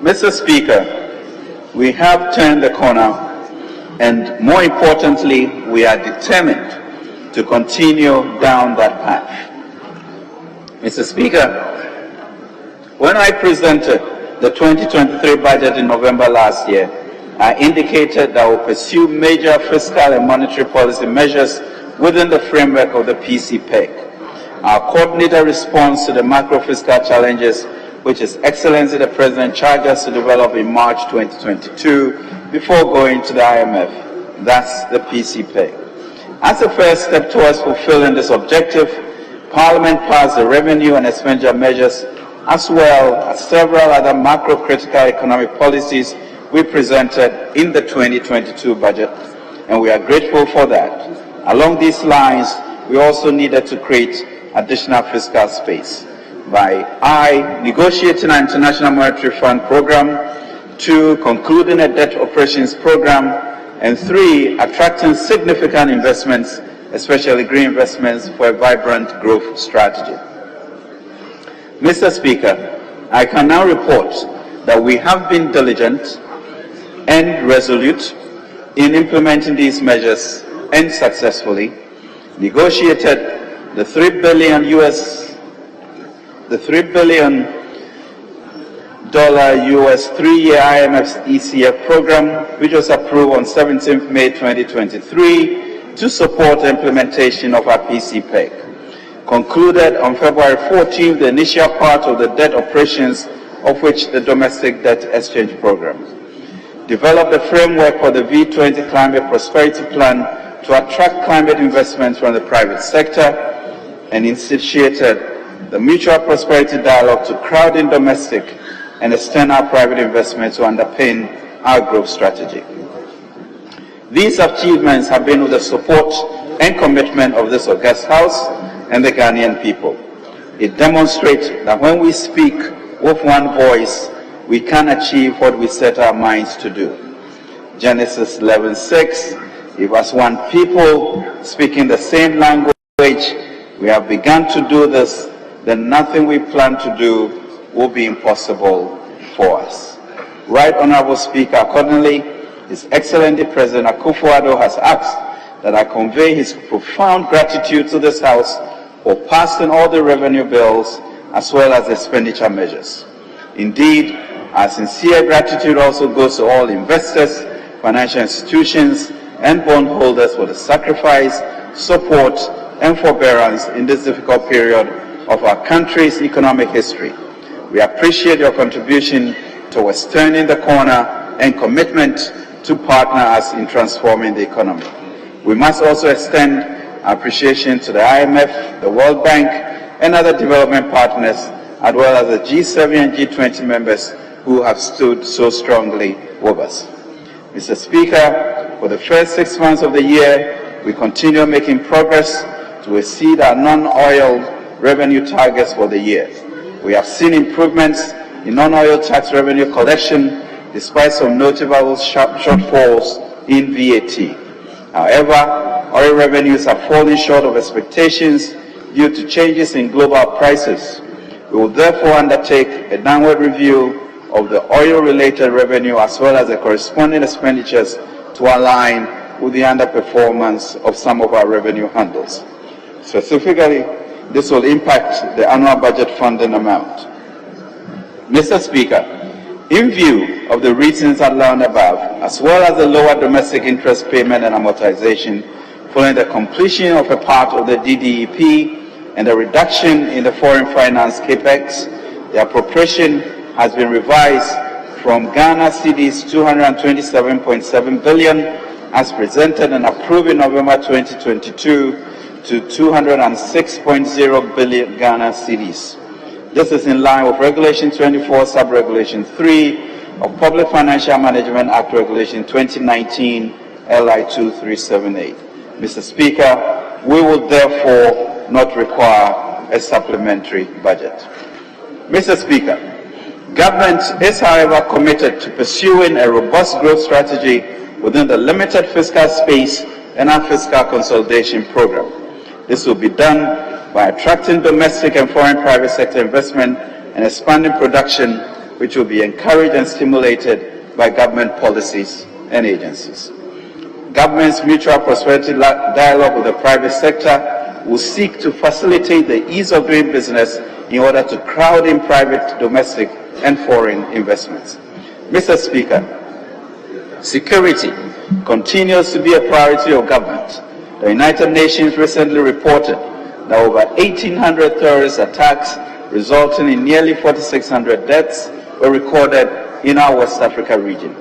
Mr. Speaker, we have turned the corner, and more importantly, we are determined to continue down that path. Mr. Speaker, when I presented the 2023 budget in November last year, I indicated that we will pursue major fiscal and monetary policy measures within the framework of the PCPEG. Our coordinated response to the macro fiscal challenges, which His Excellency the President charged us to develop in March 2022 before going to the IMF, that's the PCPEG. As a first step towards fulfilling this objective, Parliament passed the revenue and expenditure measures as well as several other macro-critical economic policies we presented in the 2022 budget, and we are grateful for that. Along these lines, we also needed to create additional fiscal space by negotiating an International Monetary Fund program, 2, concluding a debt operations program, and 3, attracting significant investments, especially green investments, for a vibrant growth strategy. Mr. Speaker, I can now report that we have been diligent and resolute in implementing these measures and successfully negotiated the $3 billion US 3-year IMF ECF program, which was approved on 17th May 2023 to support the implementation of our PCPEG. Concluded on February 14th, the initial part of the debt operations, of which the domestic debt exchange program. Developed a framework for the V20 Climate Prosperity Plan to attract climate investments from the private sector, and initiated the Mutual Prosperity Dialogue to crowd in domestic and external private investment to underpin our growth strategy. These achievements have been with the support and commitment of this august House and the Ghanaian people. It demonstrates that when we speak with one voice, we can achieve what we set our minds to do. Genesis 11:6, if as one people speaking the same language, we have begun to do this, then nothing we plan to do will be impossible for us. Right Honourable Speaker, accordingly, His Excellency President Akufo-Addo has asked that I convey his profound gratitude to this House for passing all the revenue bills as well as expenditure measures. Indeed, Our sincere gratitude also goes to all investors, financial institutions, and bondholders for the sacrifice, support, and forbearance in this difficult period of our country's economic history. We appreciate your contribution towards turning the corner and commitment to partner us in transforming the economy. We must also extend our appreciation to the IMF, the World Bank, and other development partners, as well as the G7 and G20 members who have stood so strongly with us. Mr. Speaker, for the first 6 months of the year, we continue making progress to exceed our non-oil revenue targets for the year. We have seen improvements in non-oil tax revenue collection despite some notable shortfalls in VAT. However, oil revenues are falling short of expectations due to changes in global prices. We will therefore undertake a downward review of the oil-related revenue as well as the corresponding expenditures to align with the underperformance of some of our revenue handles. Specifically, this will impact the annual budget funding amount. Mr. Speaker, in view of the reasons outlined above, as well as the lower domestic interest payment and amortization following the completion of a part of the DDEP and the reduction in the foreign finance capex, the appropriation has been revised from Ghana cedis 227.7 billion as presented and approved in November 2022 to 206.0 billion Ghana cedis. This is in line with Regulation 24, Sub-Regulation 3 of Public Financial Management Act Regulation 2019, LI 2378. Mr. Speaker, we will therefore not require a supplementary budget. Mr. Speaker, Government is, however, committed to pursuing a robust growth strategy within the limited fiscal space and our fiscal consolidation program. This will be done by attracting domestic and foreign private sector investment and expanding production, which will be encouraged and stimulated by government policies and agencies. Government's mutual prosperity dialogue with the private sector will seek to facilitate the ease of doing business in order to crowd in private, domestic, and foreign investments. Mr. Speaker, security continues to be a priority of government. The United Nations recently reported that over 1,800 terrorist attacks resulting in nearly 4,600 deaths were recorded in our West Africa region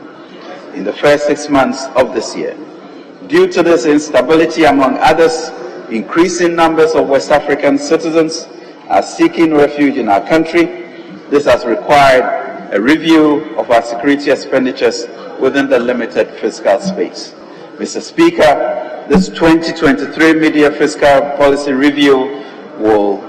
in the first 6 months of this year. Due to this instability, among others, increasing numbers of West African citizens are seeking refuge in our country. This has required a review of our security expenditures within the limited fiscal space. Mr. Speaker, this 2023 mid-year fiscal policy review will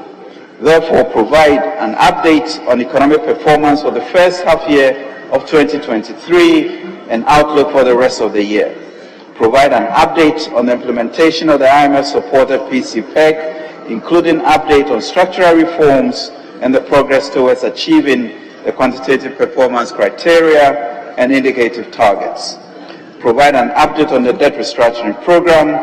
therefore provide an update on economic performance for the first half year of 2023 and outlook for the rest of the year. Provide an update on the implementation of the IMF-supported PCPEC, including update on structural reforms and the progress towards achieving the quantitative performance criteria and indicative targets. Provide an update on the debt restructuring program,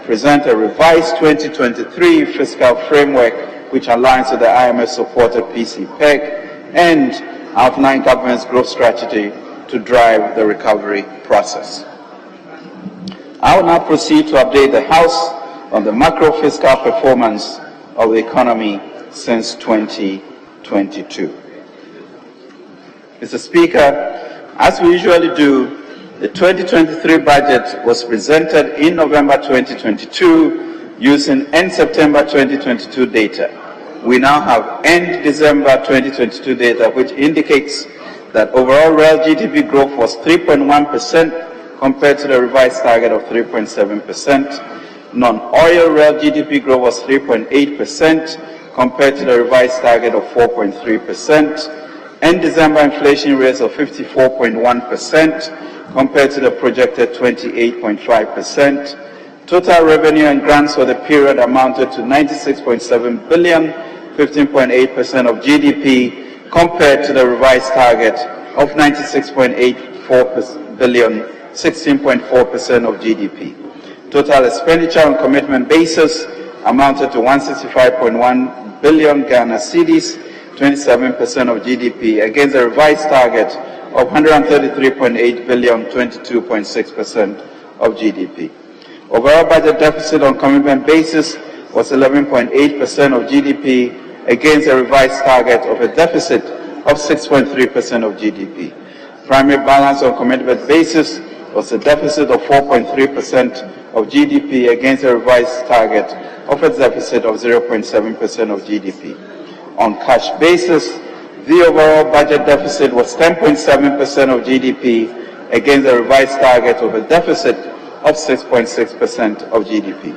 present a revised 2023 fiscal framework which aligns with the IMF-supported PCPEC, and outline government's growth strategy to drive the recovery process. I will now proceed to update the House on the macro-fiscal performance of the economy since 2022. Mr. Speaker, as we usually do, the 2023 budget was presented in November 2022 using end September 2022 data. We now have end December 2022 data, which indicates that overall real GDP growth was 3.1% compared to the revised target of 3.7%. Non-oil real GDP growth was 3.8% compared to the revised target of 4.3%. End December inflation rates of 54.1% compared to the projected 28.5%. Total revenue and grants for the period amounted to 96.7 billion, 15.8% of GDP, compared to the revised target of 96.84 billion, 16.4% of GDP. Total expenditure on commitment basis amounted to 165.1 billion Ghana cedis, 27% of GDP, against a revised target of 133.8 billion, 22.6% of GDP. Overall budget deficit on commitment basis was 11.8% of GDP, against a revised target of a deficit of 6.3% of GDP. Primary balance on commitment basis was a deficit of 4.3% of GDP, against a revised target of a deficit of 0.7% of GDP. On cash basis, the overall budget deficit was 10.7% of GDP, against a revised target of a deficit of 6.6% of GDP.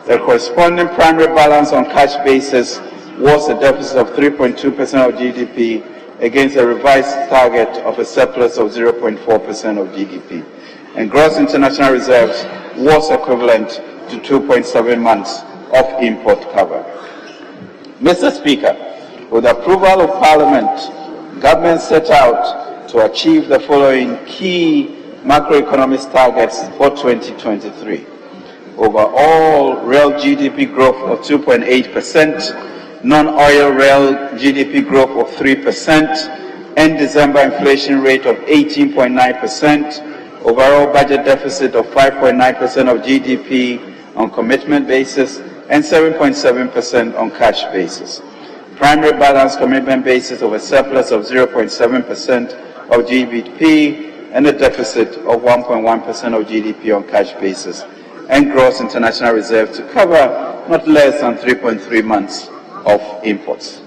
The corresponding primary balance on cash basis was a deficit of 3.2% of GDP, against a revised target of a surplus of 0.4% of GDP. And gross international reserves was equivalent to 2.7 months of import cover. Mr. Speaker, with the approval of Parliament, government set out to achieve the following key macroeconomic targets for 2023. Overall real GDP growth of 2.8%, non-oil real GDP growth of 3%, end December inflation rate of 18.9%, overall budget deficit of 5.9% of GDP on commitment basis, and 7.7% on cash basis. Primary balance commitment basis of a surplus of 0.7% of GDP, and a deficit of 1.1% of GDP on cash basis, and gross international reserve to cover not less than 3.3 months of imports.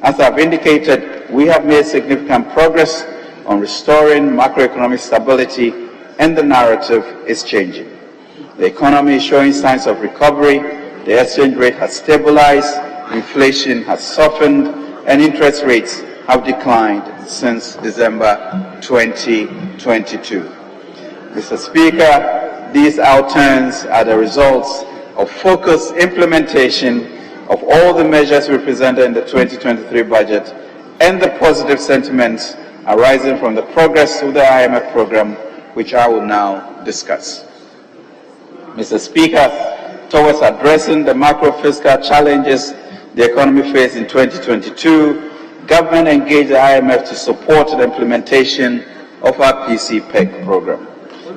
As I've indicated, we have made significant progress on restoring macroeconomic stability, and the narrative is changing. The economy is showing signs of recovery, the exchange rate has stabilized, inflation has softened, and interest rates have declined since December 2022. Mr. Speaker, these outturns are the results of focused implementation of all the measures we presented in the 2023 budget and the positive sentiments arising from the progress of the IMF program, which I will now discuss. Mr. Speaker, towards addressing the macro-fiscal challenges the economy faced in 2022, government engaged the IMF to support the implementation of our PC-PEG program.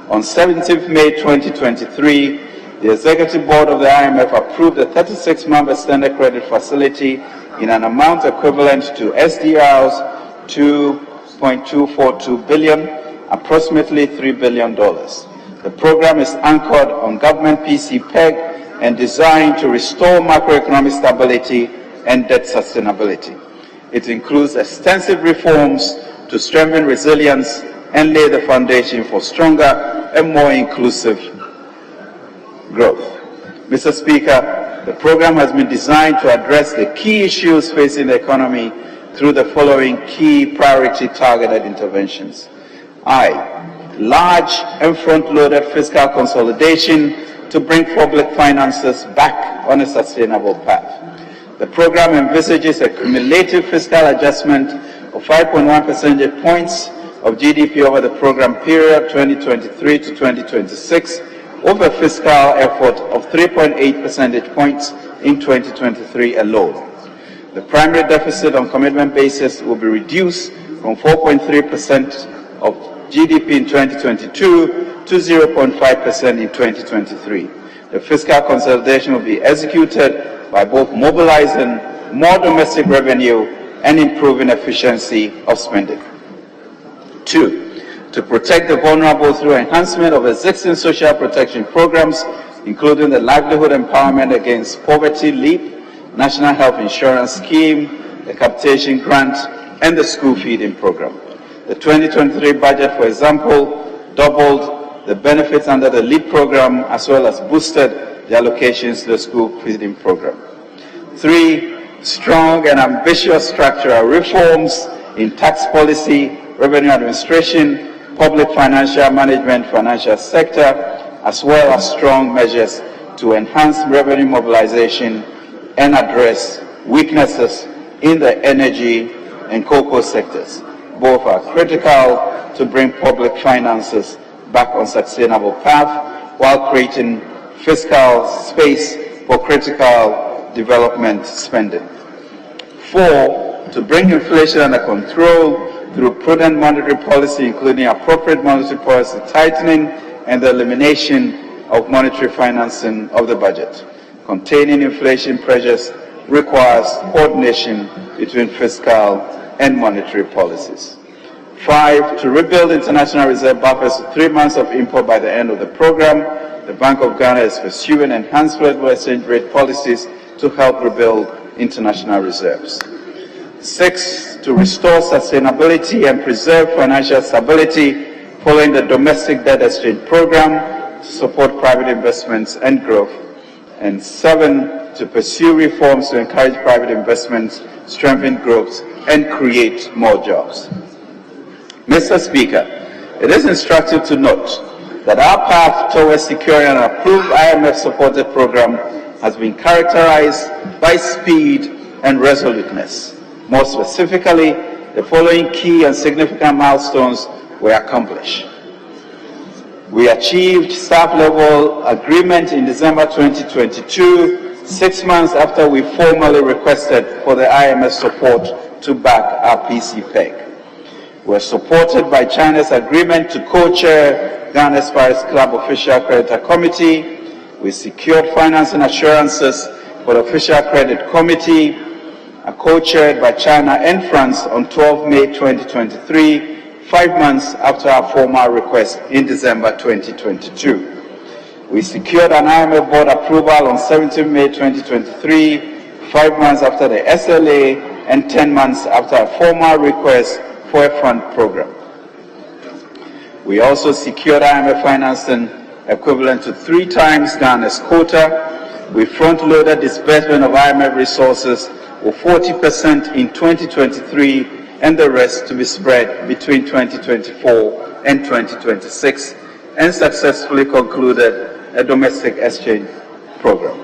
On 17th May 2023, the Executive Board of the IMF approved a 36-month extended credit facility in an amount equivalent to SDR's 2.242 billion, approximately $3 billion. The program is anchored on government PC-PEG and designed to restore macroeconomic stability and debt sustainability. It includes extensive reforms to strengthen resilience and lay the foundation for stronger and more inclusive growth. Mr. Speaker, the program has been designed to address the key issues facing the economy through the following key priority targeted interventions. Large and front-loaded fiscal consolidation to bring public finances back on a sustainable path. The program envisages a cumulative fiscal adjustment of 5.1 percentage points of GDP over the program period 2023 to 2026, with a fiscal effort of 3.8 percentage points in 2023 alone. The primary deficit on commitment basis will be reduced from 4.3% of GDP in 2022 to 0.5% in 2023. The fiscal consolidation will be executed by both mobilizing more domestic revenue and improving efficiency of spending. 2, to protect the vulnerable through enhancement of existing social protection programs, including the Livelihood Empowerment Against Poverty (LEAP), National Health Insurance Scheme, the Capitation Grant, and the School Feeding Program. The 2023 budget, for example, doubled the benefits under the LEAP program, as well as boosted the allocations to the School Feeding Program. 3, strong and ambitious structural reforms in tax policy, revenue administration, public financial management, financial sector, as well as strong measures to enhance revenue mobilization and address weaknesses in the energy and cocoa sectors. Both are critical to bring public finances back on sustainable path while creating fiscal space for critical development spending. 4, to bring inflation under control through prudent monetary policy, including appropriate monetary policy tightening and the elimination of monetary financing of the budget. Containing inflation pressures requires coordination between fiscal and monetary policies. 5, to rebuild international reserve buffers to 3 months of import by the end of the program. The Bank of Ghana is pursuing enhanced flexible exchange rate policies to help rebuild international reserves. 6, to restore sustainability and preserve financial stability following the domestic debt exchange program to support private investments and growth. And 7, to pursue reforms to encourage private investments, strengthen growth, and create more jobs. Mr. Speaker, it is instructive to note that our path towards securing an approved IMF-supported program has been characterized by speed and resoluteness. More specifically, the following key and significant milestones were accomplished. We achieved staff-level agreement in December 2022, 6 months after we formally requested for the IMF support to back our PCPEG. We were supported by China's agreement to co-chair Ghana's Paris Club Official Creditor Committee. We secured financing assurances for the Official Credit Committee, co-chaired by China and France on 12 May 2023, 5 months after our formal request in December 2022. We secured an IMF board approval on 17 May 2023, 5 months after the SLA and 10 months after a formal request for a fund program. We also secured IMF financing equivalent to 3 times Ghana's quota. We front-loaded disbursement of IMF resources with 40% in 2023 and the rest to be spread between 2024 and 2026, and successfully concluded a domestic exchange program.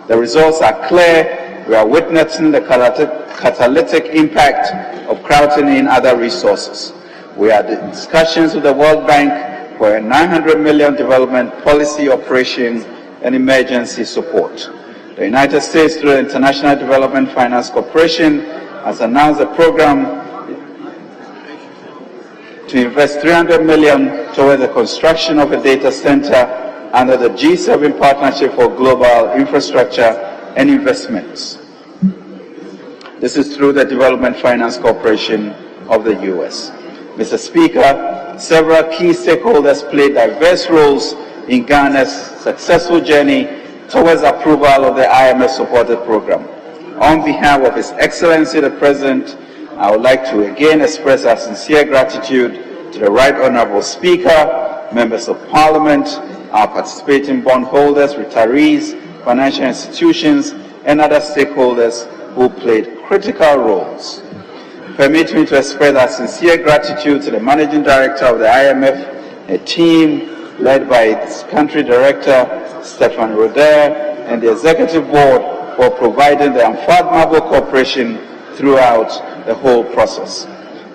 The results are clear. We are witnessing the catalytic impact of crowding in other resources. We are in discussions with the World Bank for a $900 million development policy operation and emergency support. The United States, through the International Development Finance Corporation, has announced a program to invest $300 million towards the construction of a data center under the G7 Partnership for Global Infrastructure and Investments. This is through the Development Finance Corporation of the U.S. Mr. Speaker, several key stakeholders played diverse roles in Ghana's successful journey towards approval of the IMF-supported program. On behalf of His Excellency the President, I would like to again express our sincere gratitude to the Right Honourable Speaker, Members of Parliament, our participating bondholders, retirees, financial institutions, and other stakeholders who played critical roles. Permit me to express our sincere gratitude to the Managing Director of the IMF, a team led by its Country Director, Stefan Roder, and the Executive Board for providing the unfathomable cooperation throughout the whole process.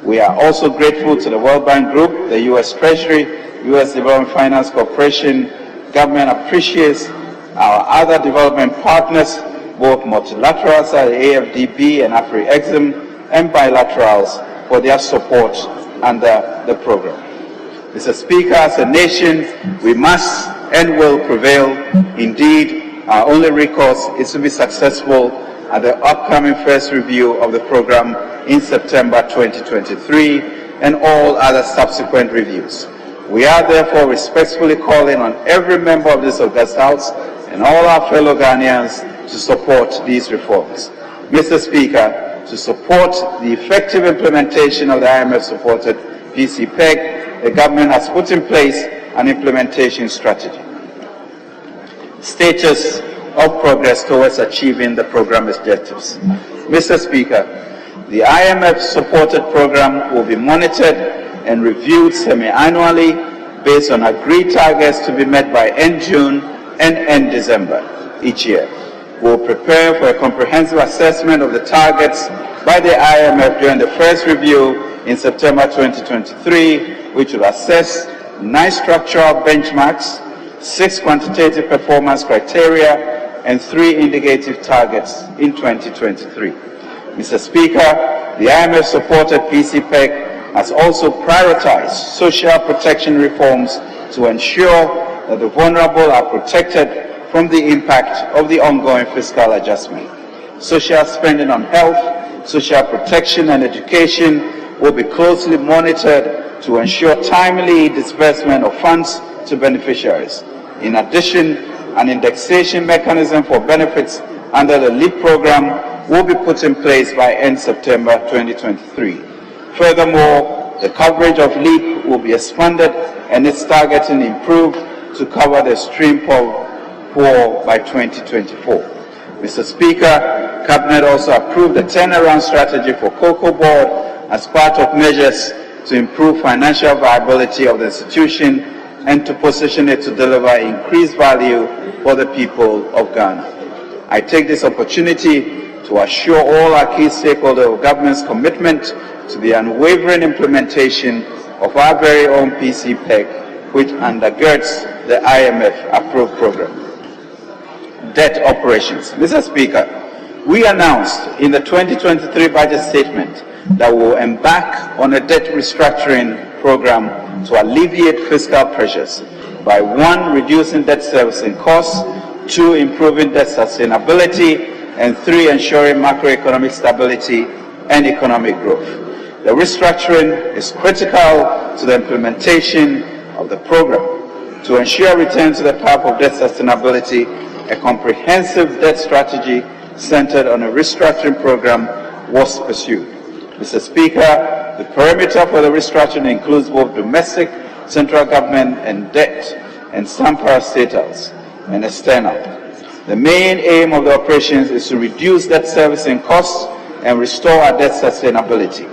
We are also grateful to the World Bank Group, the U.S. Treasury, U.S. Development Finance Corporation. Government appreciates our other development partners, both multilaterals at the AFDB and Afri-Exim, and bilaterals for their support under the program. Mr. Speaker, as a nation, we must and will prevail. Indeed, our only recourse is to be successful at the upcoming first review of the program in September 2023 and all other subsequent reviews. We are therefore respectfully calling on every member of this august House and all our fellow Ghanaians to support these reforms. Mr. Speaker, to support the effective implementation of the IMF-supported PCPEG, the government has put in place an implementation strategy. Status of progress towards achieving the program objectives. Mr. Speaker, the IMF-supported program will be monitored and reviewed semi-annually based on agreed targets to be met by end June and end December each year. We will prepare for a comprehensive assessment of the targets by the IMF during the first review in September 2023, which will assess 9 structural benchmarks, 6 quantitative performance criteria, and 3 indicative targets in 2023. Mr. Speaker, the IMF-supported PCPEC has also prioritized social protection reforms to ensure that the vulnerable are protected from the impact of the ongoing fiscal adjustment. Social spending on health, social protection and education will be closely monitored to ensure timely disbursement of funds to beneficiaries. In addition, an indexation mechanism for benefits under the LEAP program will be put in place by end September 2023. Furthermore, the coverage of LEAP will be expanded and its targeting improved to cover the extreme poor by 2024. Mr. Speaker, Cabinet also approved the turnaround strategy for Cocoa Board as part of measures to improve financial viability of the institution and to position it to deliver increased value for the people of Ghana. I take this opportunity to assure all our key stakeholders of government's commitment to the unwavering implementation of our very own PCPEC, which undergirds the IMF-approved program. Debt operations. Mr. Speaker, we announced in the 2023 budget statement that we will embark on a debt restructuring program to alleviate fiscal pressures by 1, reducing debt servicing costs, 2, improving debt sustainability, and 3, ensuring macroeconomic stability and economic growth. The restructuring is critical to the implementation of the program. To ensure return to the path of debt sustainability, a comprehensive debt strategy centered on a restructuring program was pursued. Mr. Speaker, the perimeter for the restructuring includes both domestic, central government and debt, and some parastatals, and external. The main aim of the operations is to reduce debt servicing costs and restore our debt sustainability.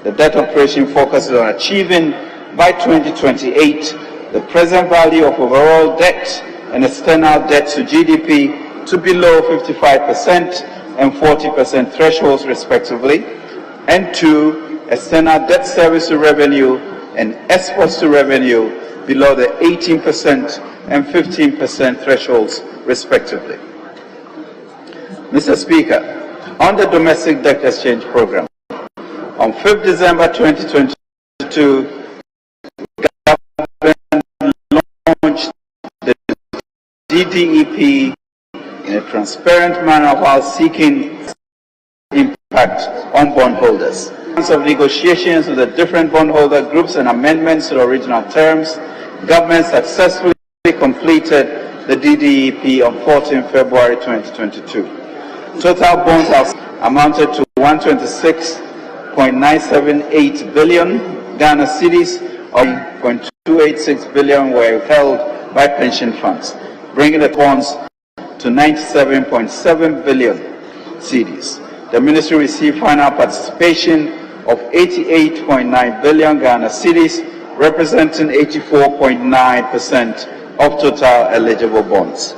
The debt operation focuses on achieving by 2028 the present value of overall debt and external debt to GDP to below 55% and 40% thresholds respectively, and 2, external debt service to revenue and exports to revenue below the 18% and 15% thresholds respectively. Mr. Speaker, on the domestic debt exchange program, on 5th December 2022, launched the DDEP in a transparent manner while seeking impact on bondholders. Of negotiations with the different bondholder groups and amendments to the original terms, government successfully completed the DDEP on 14 February 2022. Total bonds amounted to 126.978 billion Ghana cedis, or 0.286 billion were held by pension funds, bringing the bonds to 97.7 billion cedis. The ministry received final participation of 88.9 billion Ghana cedis, representing 84.9% of total eligible bonds.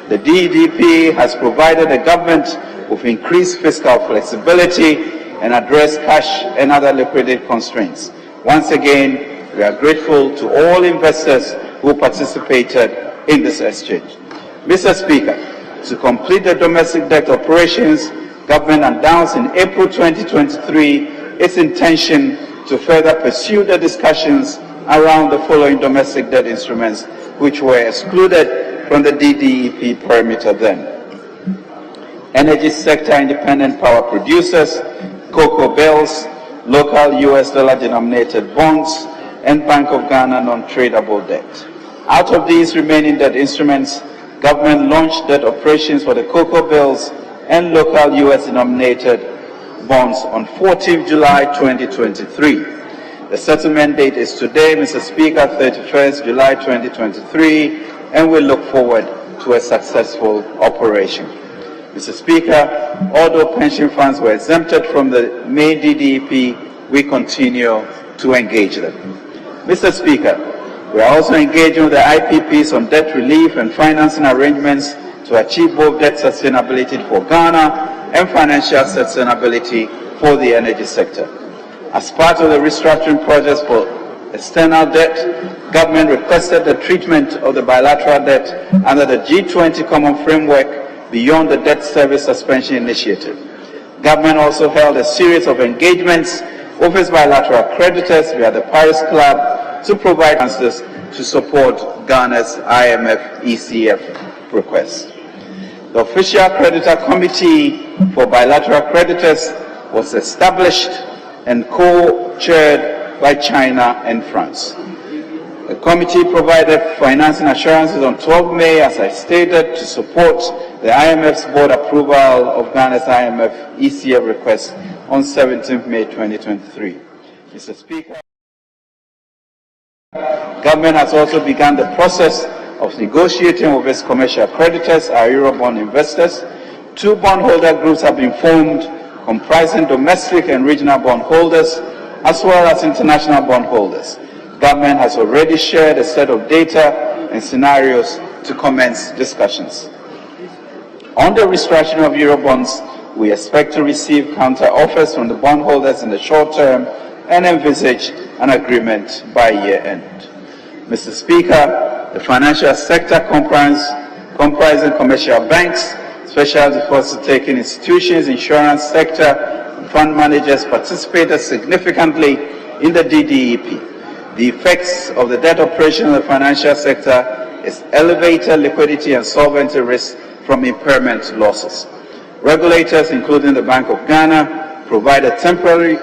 The DDP has provided the government with increased fiscal flexibility and addressed cash and other liquidity constraints. Once again, we are grateful to all investors who participated in this exchange. Mr. Speaker, to complete the domestic debt operations, government announced in April 2023 its intention to further pursue the discussions around the following domestic debt instruments which were excluded from the DDEP perimeter then: energy sector independent power producers, cocoa bills, local US dollar denominated bonds, and Bank of Ghana non-tradable debt. Out of these remaining debt instruments, government launched debt operations for the cocoa bills and local US denominated bonds on 14th July 2023. The settlement date is today, Mr. Speaker, 31st July 2023, and we look forward to a successful operation. Mr. Speaker, although pension funds were exempted from the main DDEP, we continue to engage them. Mr. Speaker, we are also engaging with the IPPs on debt relief and financing arrangements to achieve both debt sustainability for Ghana and financial sustainability for the energy sector. As part of the restructuring projects for external debt, government requested the treatment of the bilateral debt under the G20 Common Framework beyond the debt service suspension initiative. Government also held a series of engagements with its bilateral creditors via the Paris Club to provide answers to support Ghana's IMF ECF request. The official creditor committee for bilateral creditors was established and co-chaired by China and France. The committee provided financing assurances on 12 May, as I stated, to support the IMF's board approval of Ghana's IMF ECF request on 17 May 2023. Mr. Speaker, government has also begun the process of negotiating with its commercial creditors, our Eurobond investors. 2 bondholder groups have been formed comprising domestic and regional bondholders as well as international bondholders. Government has already shared a set of data and scenarios to commence discussions. On the restructuring of Eurobonds, we expect to receive counter offers from the bondholders in the short term and envisage an agreement by year end. Mr. Speaker, the financial sector comprising commercial banks, special deposit-taking institutions, insurance sector, and fund managers participated significantly in the DDEP. The effects of the debt operation of the financial sector is elevated liquidity and solvency risk from impairment losses. Regulators, including the Bank of Ghana, provide a temporary